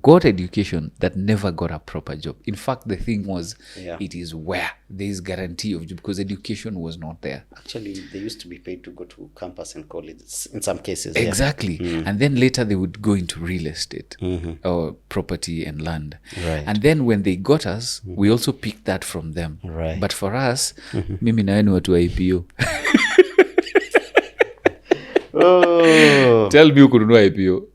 got education that never got a proper job. In fact, the thing was, it is where there is guarantee of job, because education was not there. Actually, they used to be paid to go to campus and colleges in some cases. Exactly. And then later they would go into real estate or property and land. Right. And then when they got us, we also picked that from them. Right. But for us, mimi na wewe ni watu wa IPO. Tell me ukununua IPO.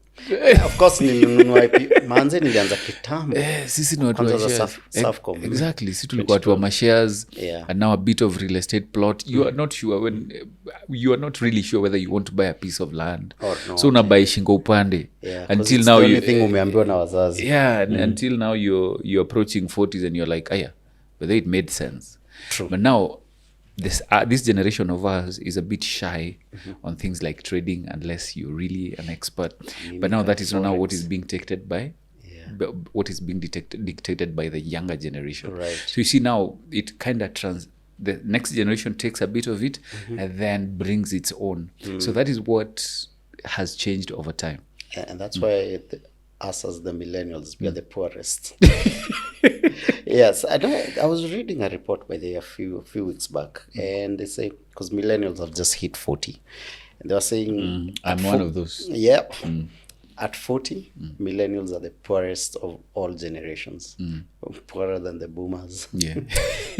Of course nilinunua IPO. Manze nilianza kitambo. Sisi ni watu wa shares. Exactly. Sisi tulikuwa watu wa mashares, and now a bit of real estate plot. You are not sure when you are not really sure whether you want to buy a piece of land. So unabai shingo upande. Until now you umeambiwa na wazazi. Until now you're approaching 40s and you're like, whether it made sense. True. But now this generation of us is a bit shy on things like trading unless you're really an expert. But now that is not now what is being dictated by what is being dictated by the younger generation. Right. So you see now it kind of the next generation takes a bit of it and then brings its own. So that is what has changed over time. And that's why us as the millennials, we are the poorest. Yes, I was reading a report by a few weeks back, and they say, because millennials have just hit 40, and they were saying, I'm one of those. Yep. At 40, millennials are the poorest of all generations, poorer than the boomers. Yeah.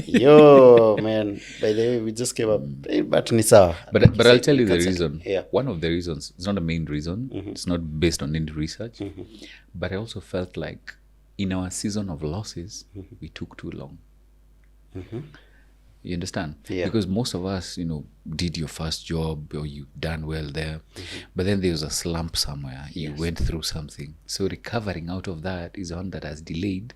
Yo, man. By the way, we just came up, but Nisa. But I'll tell you the reason. Yeah. One of the reasons, it's not the main reason. It's not based on any research. But I also felt like in our season of losses, we took too long. You understand? Yeah. Because most of us, did your first job or you done well there, but then there was a slump somewhere. You went through something. So recovering out of that is one that has delayed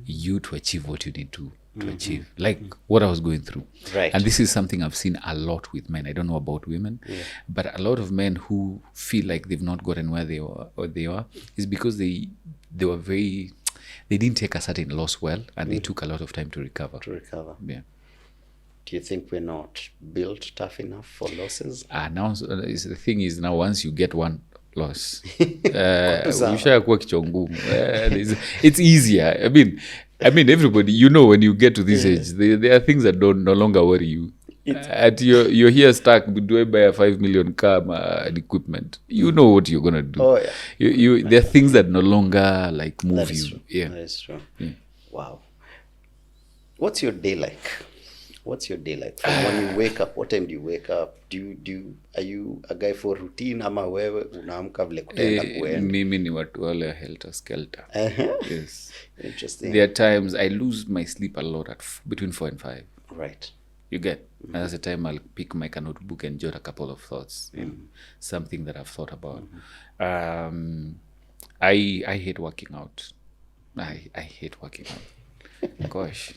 you to achieve what you need to achieve. Like what I was going through. Right. And this is something I've seen a lot with men. I don't know about women, but a lot of men who feel like they've not gotten where they are is because they didn't take a certain loss well, and they took a lot of time to recover. Yeah. Do you think we're not built tough enough for losses? Now the thing is, now once you get one loss, ushakuwa kichwa ngumu. It's easier. I mean, everybody, when you get to this age, there are things that no longer worry you. You're here stuck. Do I buy a 5 million car and equipment? You know what you're gonna do. Oh yeah. There are things that no longer move you. True. Yeah, that is true. Yeah. Wow. What's your day like? From when you wake up? What time do you wake up? Are you a guy for routine ama wewe unaamka vile kutaenda kuenda? Mimi ni watu wale helter skelter. Yes. Interesting. There are times I lose my sleep a lot at between 4 and 5. Right. You get? And that's the time I'll pick my notebook and jot a couple of thoughts, something that I've thought about. I hate working out. I hate working out. Gosh.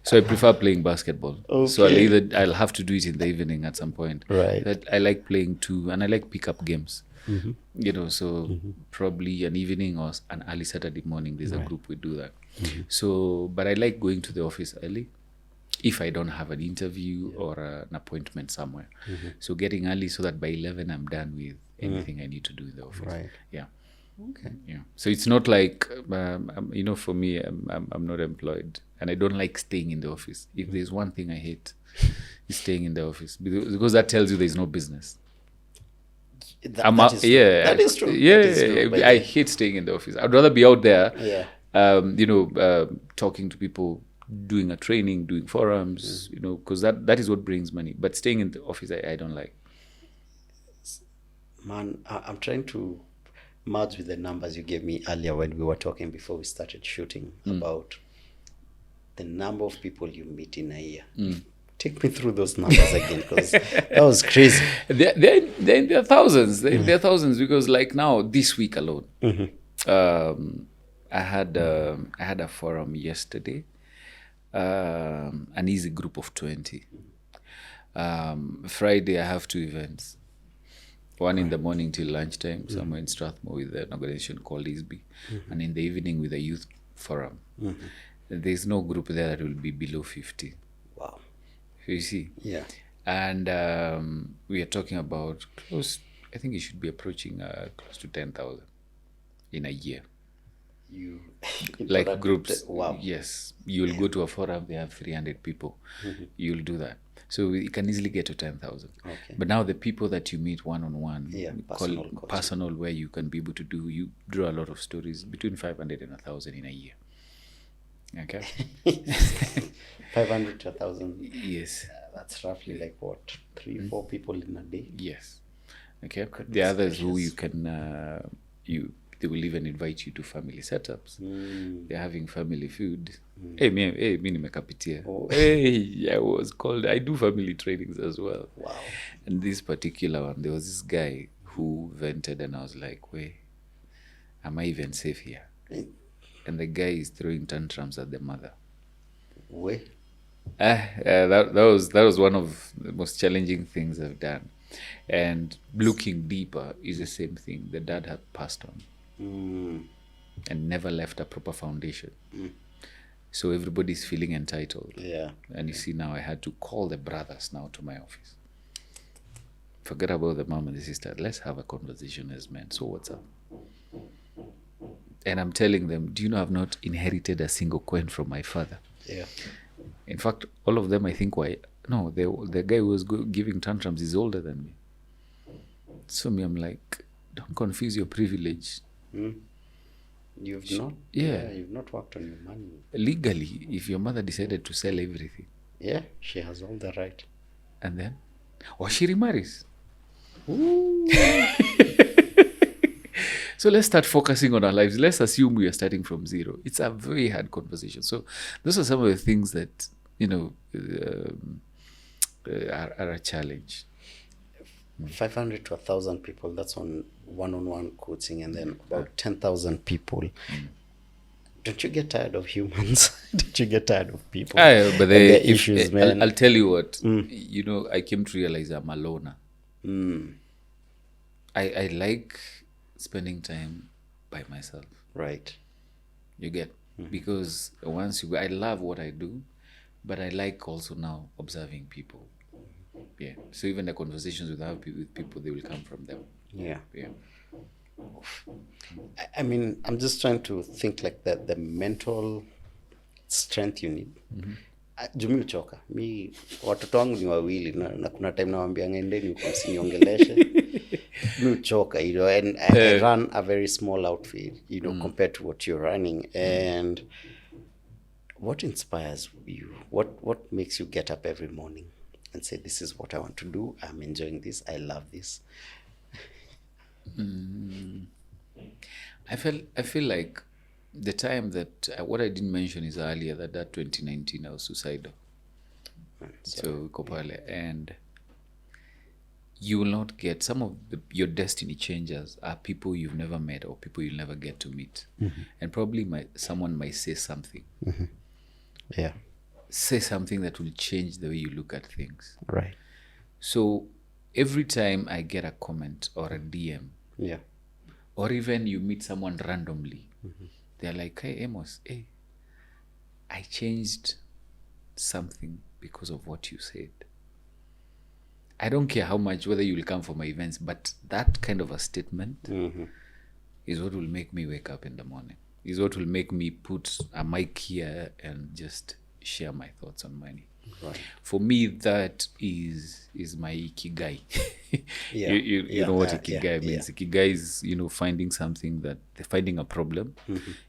So I prefer playing basketball. So I'll have to do it in the evening at some point. Right. That I like playing too, and I like pick-up games. So probably an evening or an early Saturday morning, there's a group we do that. So, but I like going to the office early if I don't have an interview or an appointment somewhere. So getting early so that by 11 I'm done with anything I need to do in the office. Right. Yeah. Okay. Yeah. So it's not like, for me, I'm not employed and I don't like staying in the office. If there's one thing I hate, it's staying in the office because that tells you there's no business. That is true. Yeah. That is true. Yeah. That is true, I hate staying in the office. I'd rather be out there, Yeah. talking to people, doing a training, doing forums, because that is what brings money. But staying in the office, I don't like. Man, I'm trying to merge with the numbers you gave me earlier when we were talking before we started shooting about the number of people you meet in a year. Take me through those numbers again, because that was crazy. They're in their thousands. They're in their thousands because, like now, this week alone, I had a forum yesterday, an easy group of 20. Friday, I have 2 events. One in the morning till lunchtime, somewhere in Strathmore with an organization called ISBI, and in the evening with a youth forum. There's no group there that will be below 50. Wow. You see? Yeah. And we are talking about I think it should be approaching close to 10,000 in a year. You Like groups. Wow. Yes. You'll go to a forum, they have 300 people. You'll do that. So you can easily get to 10,000. Okay. But now the people that you meet one-on-one, personal, where you can be able to you draw a lot of stories, between 500 and 1,000 in a year. Okay? 500 to 1,000. Yes. That's roughly like what? 3-4 people in a day? Yes. Okay. The others who you can, they will even invite you to family setups. They're having family food. Hey, me nimekapitia. Hey, I do family trainings as well. Wow. And this particular one, there was this guy who vented and I was like, wait, am I even safe here? And the guy is throwing tantrums at the mother. Wait. That was one of the most challenging things I've done. And looking deeper is the same thing. The dad had passed on and never left a proper foundation. So everybody's feeling entitled. Yeah. And you see now I had to call the brothers now to my office. Forget about the mom and the sister. Let's have a conversation as men. So what's up? And I'm telling them, do you know I've not inherited a single coin from my father? Yeah. In fact, all of them, I think, the guy who was giving tantrums is older than me. So I'm like, don't confuse your privilege. You've not worked on your money. Legally, if your mother decided to sell everything. Yeah, she has all the right. And then? Or she remarries. So let's start focusing on our lives. Let's assume we are starting from zero. It's a very hard conversation. So those are some of the things that, are a challenge. 500 to 1,000 people, that's on one-on-one coaching, and then about 10,000 people. Don't you get tired of humans? Don't you get tired of people? But their issues, man. I'll tell you what, I came to realize I'm a loner. I like spending time by myself. Right. You get? Because once I love what I do, but I like also now observing people. Yeah. So even the conversations we have with people, they will come from them. Yeah. Yeah. I mean, I'm just trying to think like the mental strength you need. Jumi uchoka. Mi watoto wangu ni wawili na kuna time nawaambianga endeni huko msiniongeleshe. Mi uchoka, and I run a very small outfit, compared to what you're running. And what inspires you? What makes you get up every morning and say, this is what I want to do. I'm enjoying this. I love this. I feel like the time that what I didn't mention is earlier that 2019 I was suicidal. So Kopale, and you will not get some of your destiny changers are people you've never met or people you'll never get to meet. And probably someone might say something Yeah. Say something that will change the way you look at things. Right. So every time I get a comment or a DM, Yeah. or even you meet someone randomly, they're like, hey, Amos, hey, I changed something because of what you said. I don't care how much, whether you will come for my events, but that kind of a statement is what will make me wake up in the morning, is what will make me put a mic here and just share my thoughts on money. Right. For me, that is my ikigai. Yeah. You know what Yeah. ikigai means. Ikigai is, finding something finding a problem.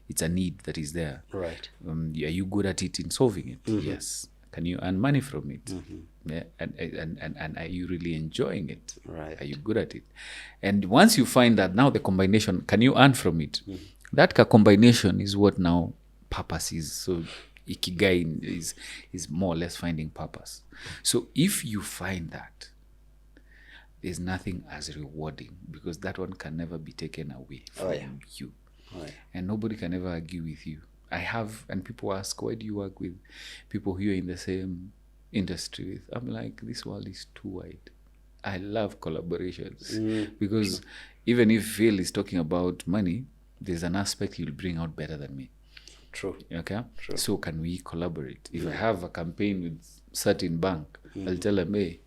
It's a need that is there. Right. Are you good at it in solving it? Yes. Can you earn money from it? Yeah. And are you really enjoying it? Right. Are you good at it? And once you find that, now the combination, can you earn from it? That combination is what now purpose is. So ikigai is more or less finding purpose. So if you find that, there's nothing as rewarding, because that one can never be taken away from you. And nobody can ever argue with you. And people ask, why do you work with people who are in the same industry with? I'm like, this world is too wide. I love collaborations because even if Phil is talking about money, there's an aspect he'll bring out better than me. True. Okay? True. So can we collaborate? If I have a campaign with certain bank, I'll tell them, hey,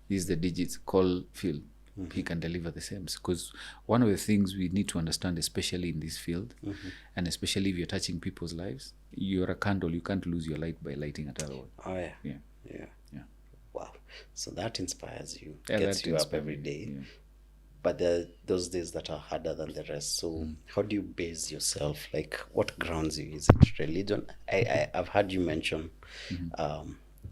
these are the digits, call Phil. He can deliver the same. Because one of the things we need to understand, especially in this field, and especially if you're touching people's lives, you're a candle. You can't lose your light by lighting another one. Oh, yeah. Yeah. Wow. So that inspires you, Yeah, gets that you up inspires every me, day. yeah. But there are those days that are harder than the rest. So how do you base yourself? Like, what grounds you? Is it religion? I've heard you mention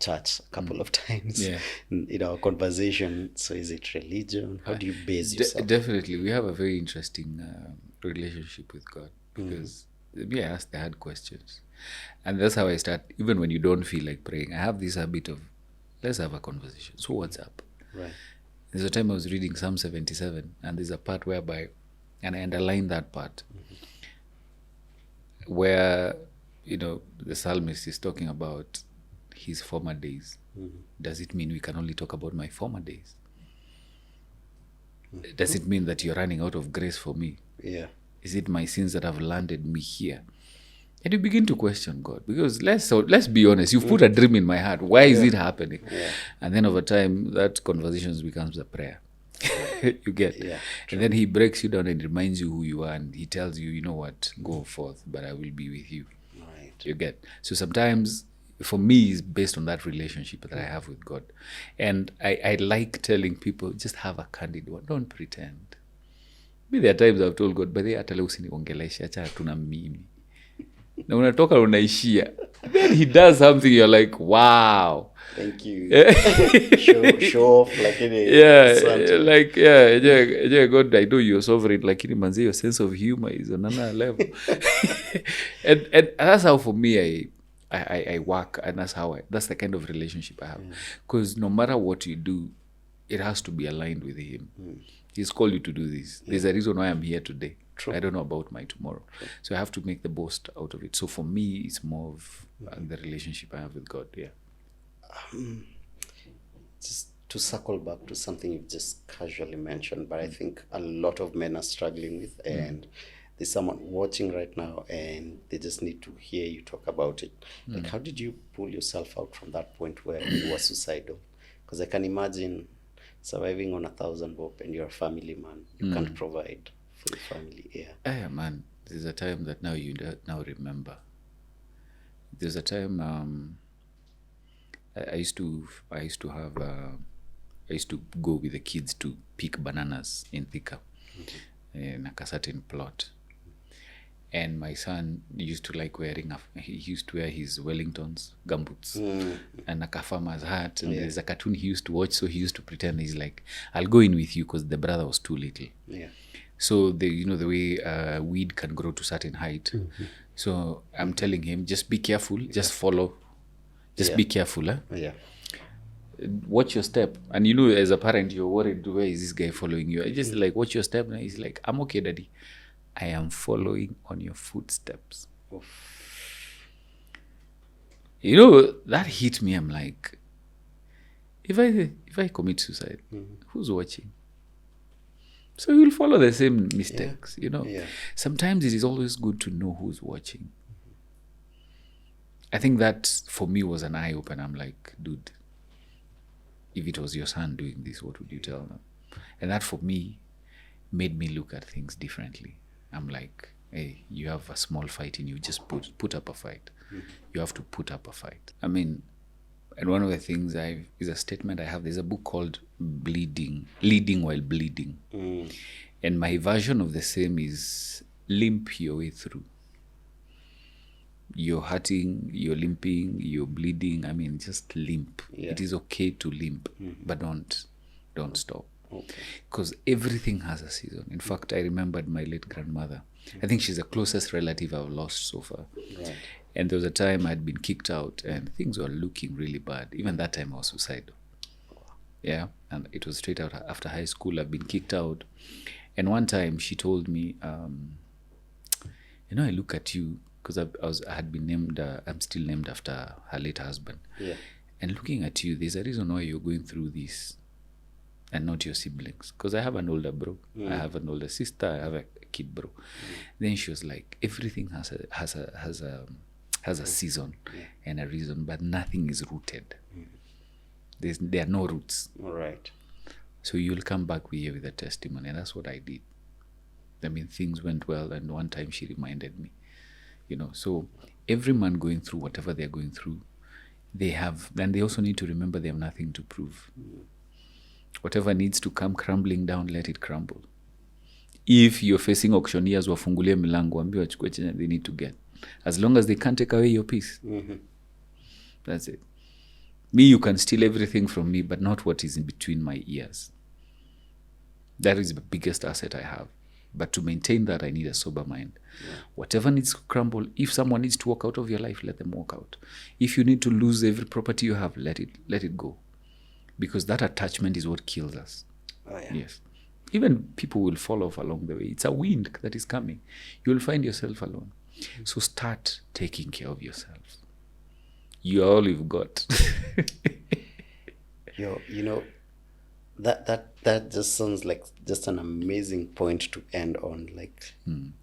church a couple of times in our conversation. So is it religion? How do you base yourself? Definitely. We have a very interesting relationship with God, because I ask the hard questions. And that's how I start. Even when you don't feel like praying, I have this habit of, let's have a conversation. So what's up? Right. There's a time I was reading Psalm 77, and there's a part whereby, and I underlined that part, where, the psalmist is talking about his former days. Does it mean we can only talk about my former days? Does it mean that you're running out of grace for me? Yeah. Is it my sins that have landed me here? And you begin to question God, because let's be honest, you've put a dream in my heart. Why is it happening? Yeah. And then over time, that conversation becomes a prayer. You get? Yeah. And then he breaks you down and reminds you who you are, and he tells you, you know what, go forth, but I will be with you. Right. You get? So sometimes, for me, it's based on that relationship that I have with God. And I like telling people, just have a candid one. Don't pretend. There are times I've told God, but they hata leo usiniongeleshe, acha tuna mimi. Na unatoka unaishia. Then he does something, you're like, wow. Thank you. show off like in a God, I know you're sovereign, like in manzi, your sense of humor is on another level. and that's how for me I work, and that's the kind of relationship I have. Because no matter what you do, it has to be aligned with him. He's called you to do this. There's a reason why I'm here today. True. I don't know about my tomorrow. True. So I have to make the most out of it. So for me, it's more of the relationship I have with God. Yeah. Just to circle back to something you've just casually mentioned, but I think a lot of men are struggling with, and there's someone watching right now and they just need to hear you talk about it. Like, how did you pull yourself out from that point where you were suicidal? Because I can imagine surviving on 1,000 bob and you're a family man. You can't provide for your family. Yeah, man. There's a time that now you now remember. There's a time I used to go with the kids to pick bananas in Thika, in a certain plot. And my son used to like he used to wear his Wellingtons, gumboots, and a farmer's hat. And there's a cartoon he used to watch, so he used to pretend he's like, I'll go in with you, because the brother was too little. Yeah. So the way weed can grow to certain height. So I'm telling him, just be careful, just follow. Just be careful. Yeah. Watch your step. And as a parent, you're worried, where is this guy following you? I just like, watch your step. And he's like, I'm okay, daddy. I am following on your footsteps. You know, that hit me. I'm like, if I commit suicide, who's watching? So you'll follow the same mistakes, you know. Yeah. Sometimes it is always good to know who's watching. I think that for me was an eye opener. I'm like, dude, if it was your son doing this, what would you tell them? And that for me made me look at things differently. I'm like, hey, you have a small fight in you, just put up a fight. You have to put up a fight. I mean, and one of the things is a statement I have. There's a book called Leading While Bleeding. And my version of the same is limp your way through. You're hurting, you're limping, you're bleeding. I mean, just limp. Yeah. It is okay to limp, but don't stop. Because everything has a season. In fact, I remembered my late grandmother. I think she's the closest relative I've lost so far. Right. And there was a time I'd been kicked out and things were looking really bad. Even that time I was suicidal. Yeah. And it was straight out after high school. I've been kicked out. And one time she told me, you know, I look at you, because I had been named, I'm still named after her late husband. Yeah. And looking at you, there's a reason why you're going through this and not your siblings. Because I have an older bro. I have an older sister. I have a kid bro. Then she was like, everything has a season and a reason, but nothing is rooted. There are no roots. All right. So you'll come back here with a testimony. And that's what I did. I mean, things went well. And one time she reminded me, you know, so every man going through whatever they're going through, they also need to remember they have nothing to prove. Whatever needs to come crumbling down, let it crumble. If you're facing auctioneers, wafungulie milango, waambie wachukue chenye they need to get. As long as they can't take away your peace. That's it. Me, you can steal everything from me, but not what is in between my ears. That is the biggest asset I have. But to maintain that, I need a sober mind. Whatever needs to crumble, if someone needs to walk out of your life, let them walk out. If you need to lose every property you have, let it go. Because that attachment is what kills us. Oh, yeah. Yes. Even people will fall off along the way. It's a wind that is coming. You'll find yourself alone. So start taking care of yourself. You're all you've got. You know, that just sounds like just an amazing point to end on. Like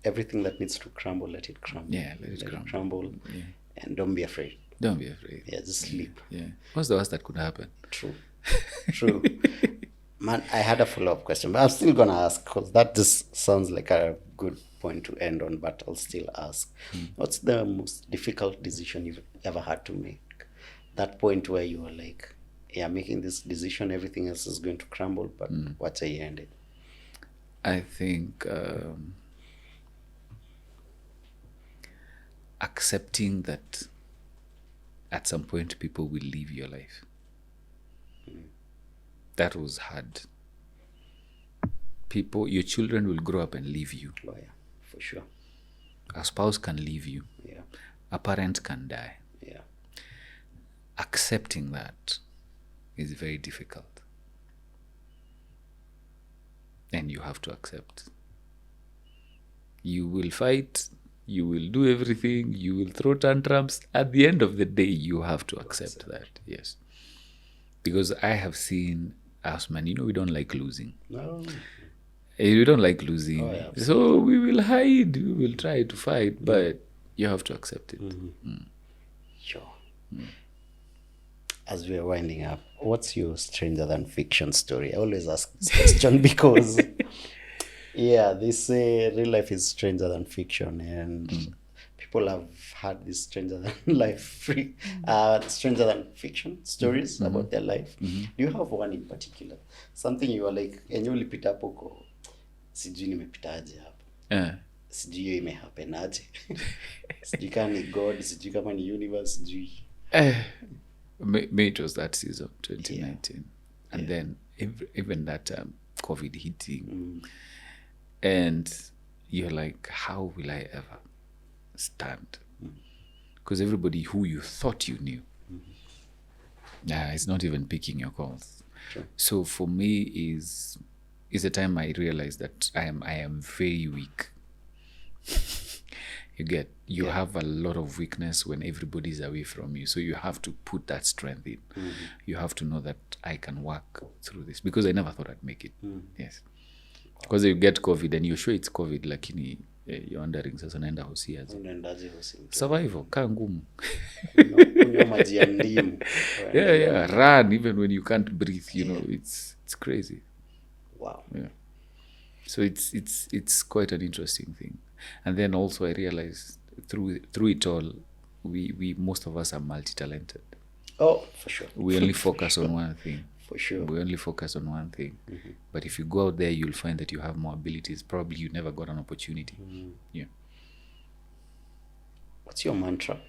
everything that needs to crumble, let it crumble. Yeah, let it crumble. Yeah. And don't be afraid. Don't be afraid. Yeah, just sleep. Yeah. What's the worst that could happen? True. Man, I had a follow-up question, but I'm still going to ask because that just sounds like a good point to end on, but I'll still ask. What's the most difficult decision you've ever had to make? That point where you were like, yeah, making this decision, everything else is going to crumble, but what's the end? I think accepting that at some point people will leave your life. That was hard. Your children will grow up and leave you. Oh, yeah, for sure. A spouse can leave you. Yeah. A parent can die. Yeah. Accepting that is very difficult. And you have to accept. You will fight, you will do everything, you will throw tantrums. At the end of the day, you have to accept that. Yes. Because I have seen us, man, we don't like losing. No. We don't like losing. Oh, yeah, so we will hide, we will try to fight, but you have to accept it. Sure. As we are winding up, what's your stranger than fiction story? I always ask this question because, yeah, they say real life is stranger than fiction, and people have had this stranger than stranger than fiction stories about their life. Do you have one in particular? Something you are like, enye ulipita hapo ko, sijui nimepitaje hapo. Sijui hiyo imehappen aje. Sijui kama ni God, sijui kama ni universe, sijui. May it was that season, 2019. And then even that COVID hitting. And you're like, how will I ever stand? Because everybody who you thought you knew is not even picking your calls. Sure. So for me is a time I realized that I am very weak. You get, you have a lot of weakness when everybody's away from you. So you have to put that strength in. You have to know that I can work through this, because I never thought I'd make it. Yes. Because you get COVID and you're sure it's COVID, lakini you're wondering, sasa naenda hosi aje. Unaendaje hosi? Survival, kaa ngumu. Kunywa maji ya ndimu. Yeah, run even when you can't breathe, you know, it's crazy. Wow. Yeah. So it's quite an interesting thing. And then also I realized through it all, we most of us are multi-talented. Oh, for sure. We only focus on one thing. For sure. We only focus on one thing. But if you go out there, you'll find that you have more abilities. Probably you never got an opportunity. Yeah. What's your mantra?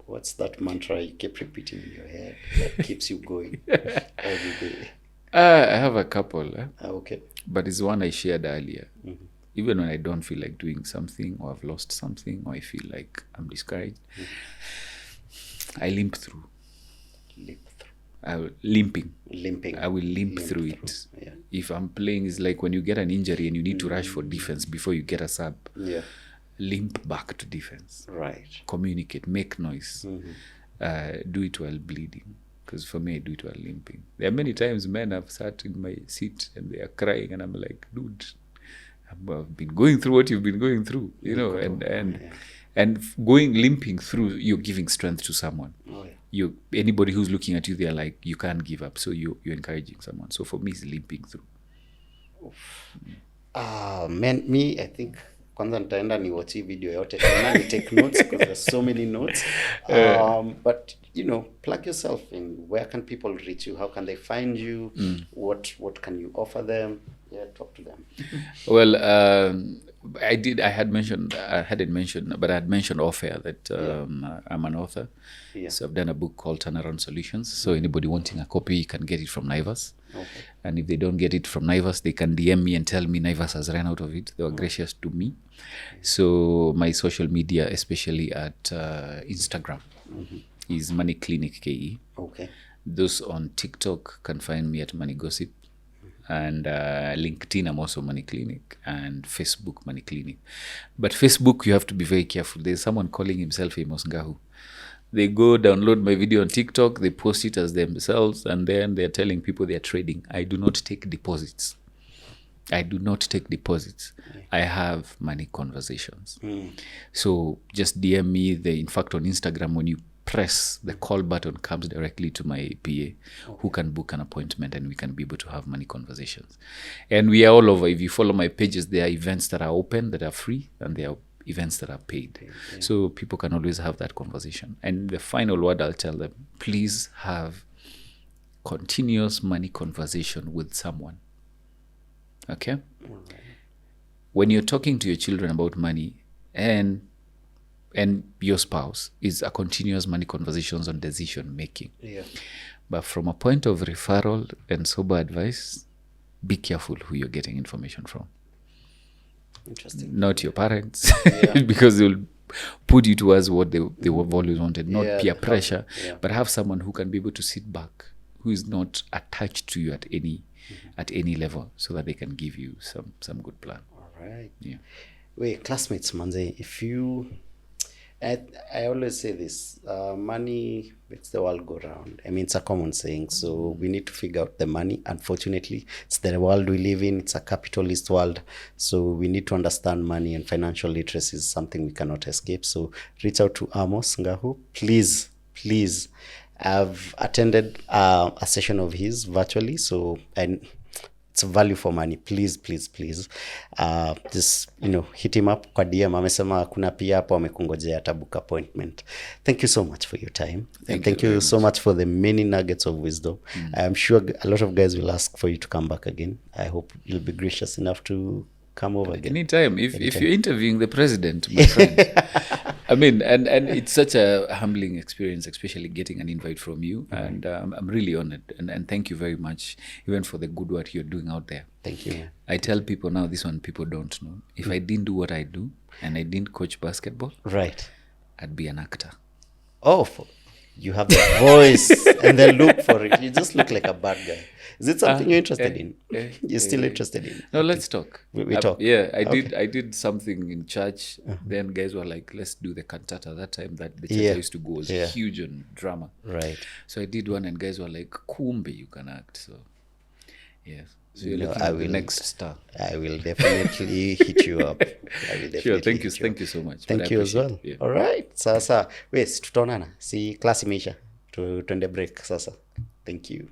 What's that mantra you keep repeating in your head that keeps you going every day? I have a couple. Okay. But it's one I shared earlier. Even when I don't feel like doing something, or I've lost something, or I feel like I'm discouraged, I limp through. Limping. I will limp through it. Yeah. If I'm playing, it's like when you get an injury and you need to rush for defense before you get a sub. Yeah. Limp back to defense. Right. Communicate, make noise. Do it while bleeding. Because for me, I do it while limping. There are many times men have sat in my seat and they are crying, and I'm like, dude, I've been going through what you've been going through, you know, and going limping through, you're giving strength to someone. Oh, yeah. Anybody who's looking at you, they're like, you can't give up. So you're encouraging someone. So for me, it's limping through. Man, me, I think kwanza nitaenda ni watch video yote tena ni take notes because there's so many notes. But you know, plug yourself in. Where can people reach you? How can they find you? What can you offer them? Yeah, talk to them. Well, I hadn't mentioned, but I had mentioned off air that I'm an author. Yeah. So I've done a book called Turnaround Solutions. So anybody wanting a copy, you can get it from Naivas. Okay. And if they don't get it from Naivas, they can DM me and tell me Naivas has run out of it. They were gracious to me. So my social media, especially at Instagram, is Money Clinic KE. Okay. Those on TikTok can find me at Money Gossip. And LinkedIn, I'm also Money Clinic, and Facebook, Money Clinic. But Facebook, you have to be very careful. There's someone calling himself Amos Ngahu. They go download my video on TikTok, they post it as themselves, and then they're telling people they're trading. I do not take deposits. I have money conversations. So just DM me. In fact, on Instagram, when you press the call button, comes directly to my PA, who can book an appointment, and we can be able to have money conversations. And we are all over. If you follow my pages, there are events that are open, that are free, and there are events that are paid. Yeah. So people can always have that conversation. And the final word I'll tell them, please have continuous money conversation with someone. Okay? When you're talking to your children about money, and your spouse, is a continuous money conversations on decision making. Yeah. But from a point of referral and sober advice, be careful who you're getting information from. Interesting. Not your parents, because they'll put you towards what they always wanted, not peer pressure, but have someone who can be able to sit back, who is not attached to you at any level, so that they can give you some good plan. All right. Yeah. Wait, classmates, Manze, if you... I always say this, money makes the world go round. I mean, it's a common saying, so we need to figure out the money. Unfortunately, it's the world we live in. It's a capitalist world, so we need to understand money, and financial literacy is something we cannot escape. So reach out to Amos Ngahu. Please. I've attended a session of his virtually, and it's value for money. Please. Just, hit him up kwa DM. Amesema kuna pia hapo amekungojea atabook appointment. Thank you so much for your time. Thank you so much for the many nuggets of wisdom. I'm sure a lot of guys will ask for you to come back again. I hope you'll be gracious enough to come over again. Anytime. If you're interviewing the president, my friend. I mean, and it's such a humbling experience, especially getting an invite from you. And I'm really honored. And thank you very much, even for the good work you're doing out there. Thank you. I tell people now, this one people don't know. If I didn't do what I do, and I didn't coach basketball, right, I'd be an actor. Oh, You have the voice, and they look for it. You just look like a bad guy. Is it something you're interested in? You're still interested in? No, let's talk. We talk. Yeah, I did something in church. Then guys were like, let's do the cantata. That time that the church I used to go was huge on drama. Right. So I did one, and guys were like, kumbe, you can act. So yeah. So you're No, looking I at the will- next star. I will definitely hit you up. I will definitely Sure, thank you, hit you up. thank you so much. Thank But I you as well. appreciate it. Yeah. All right. Sasa, we tutaonana. Si class imeisha. Tuende break sasa. Thank you.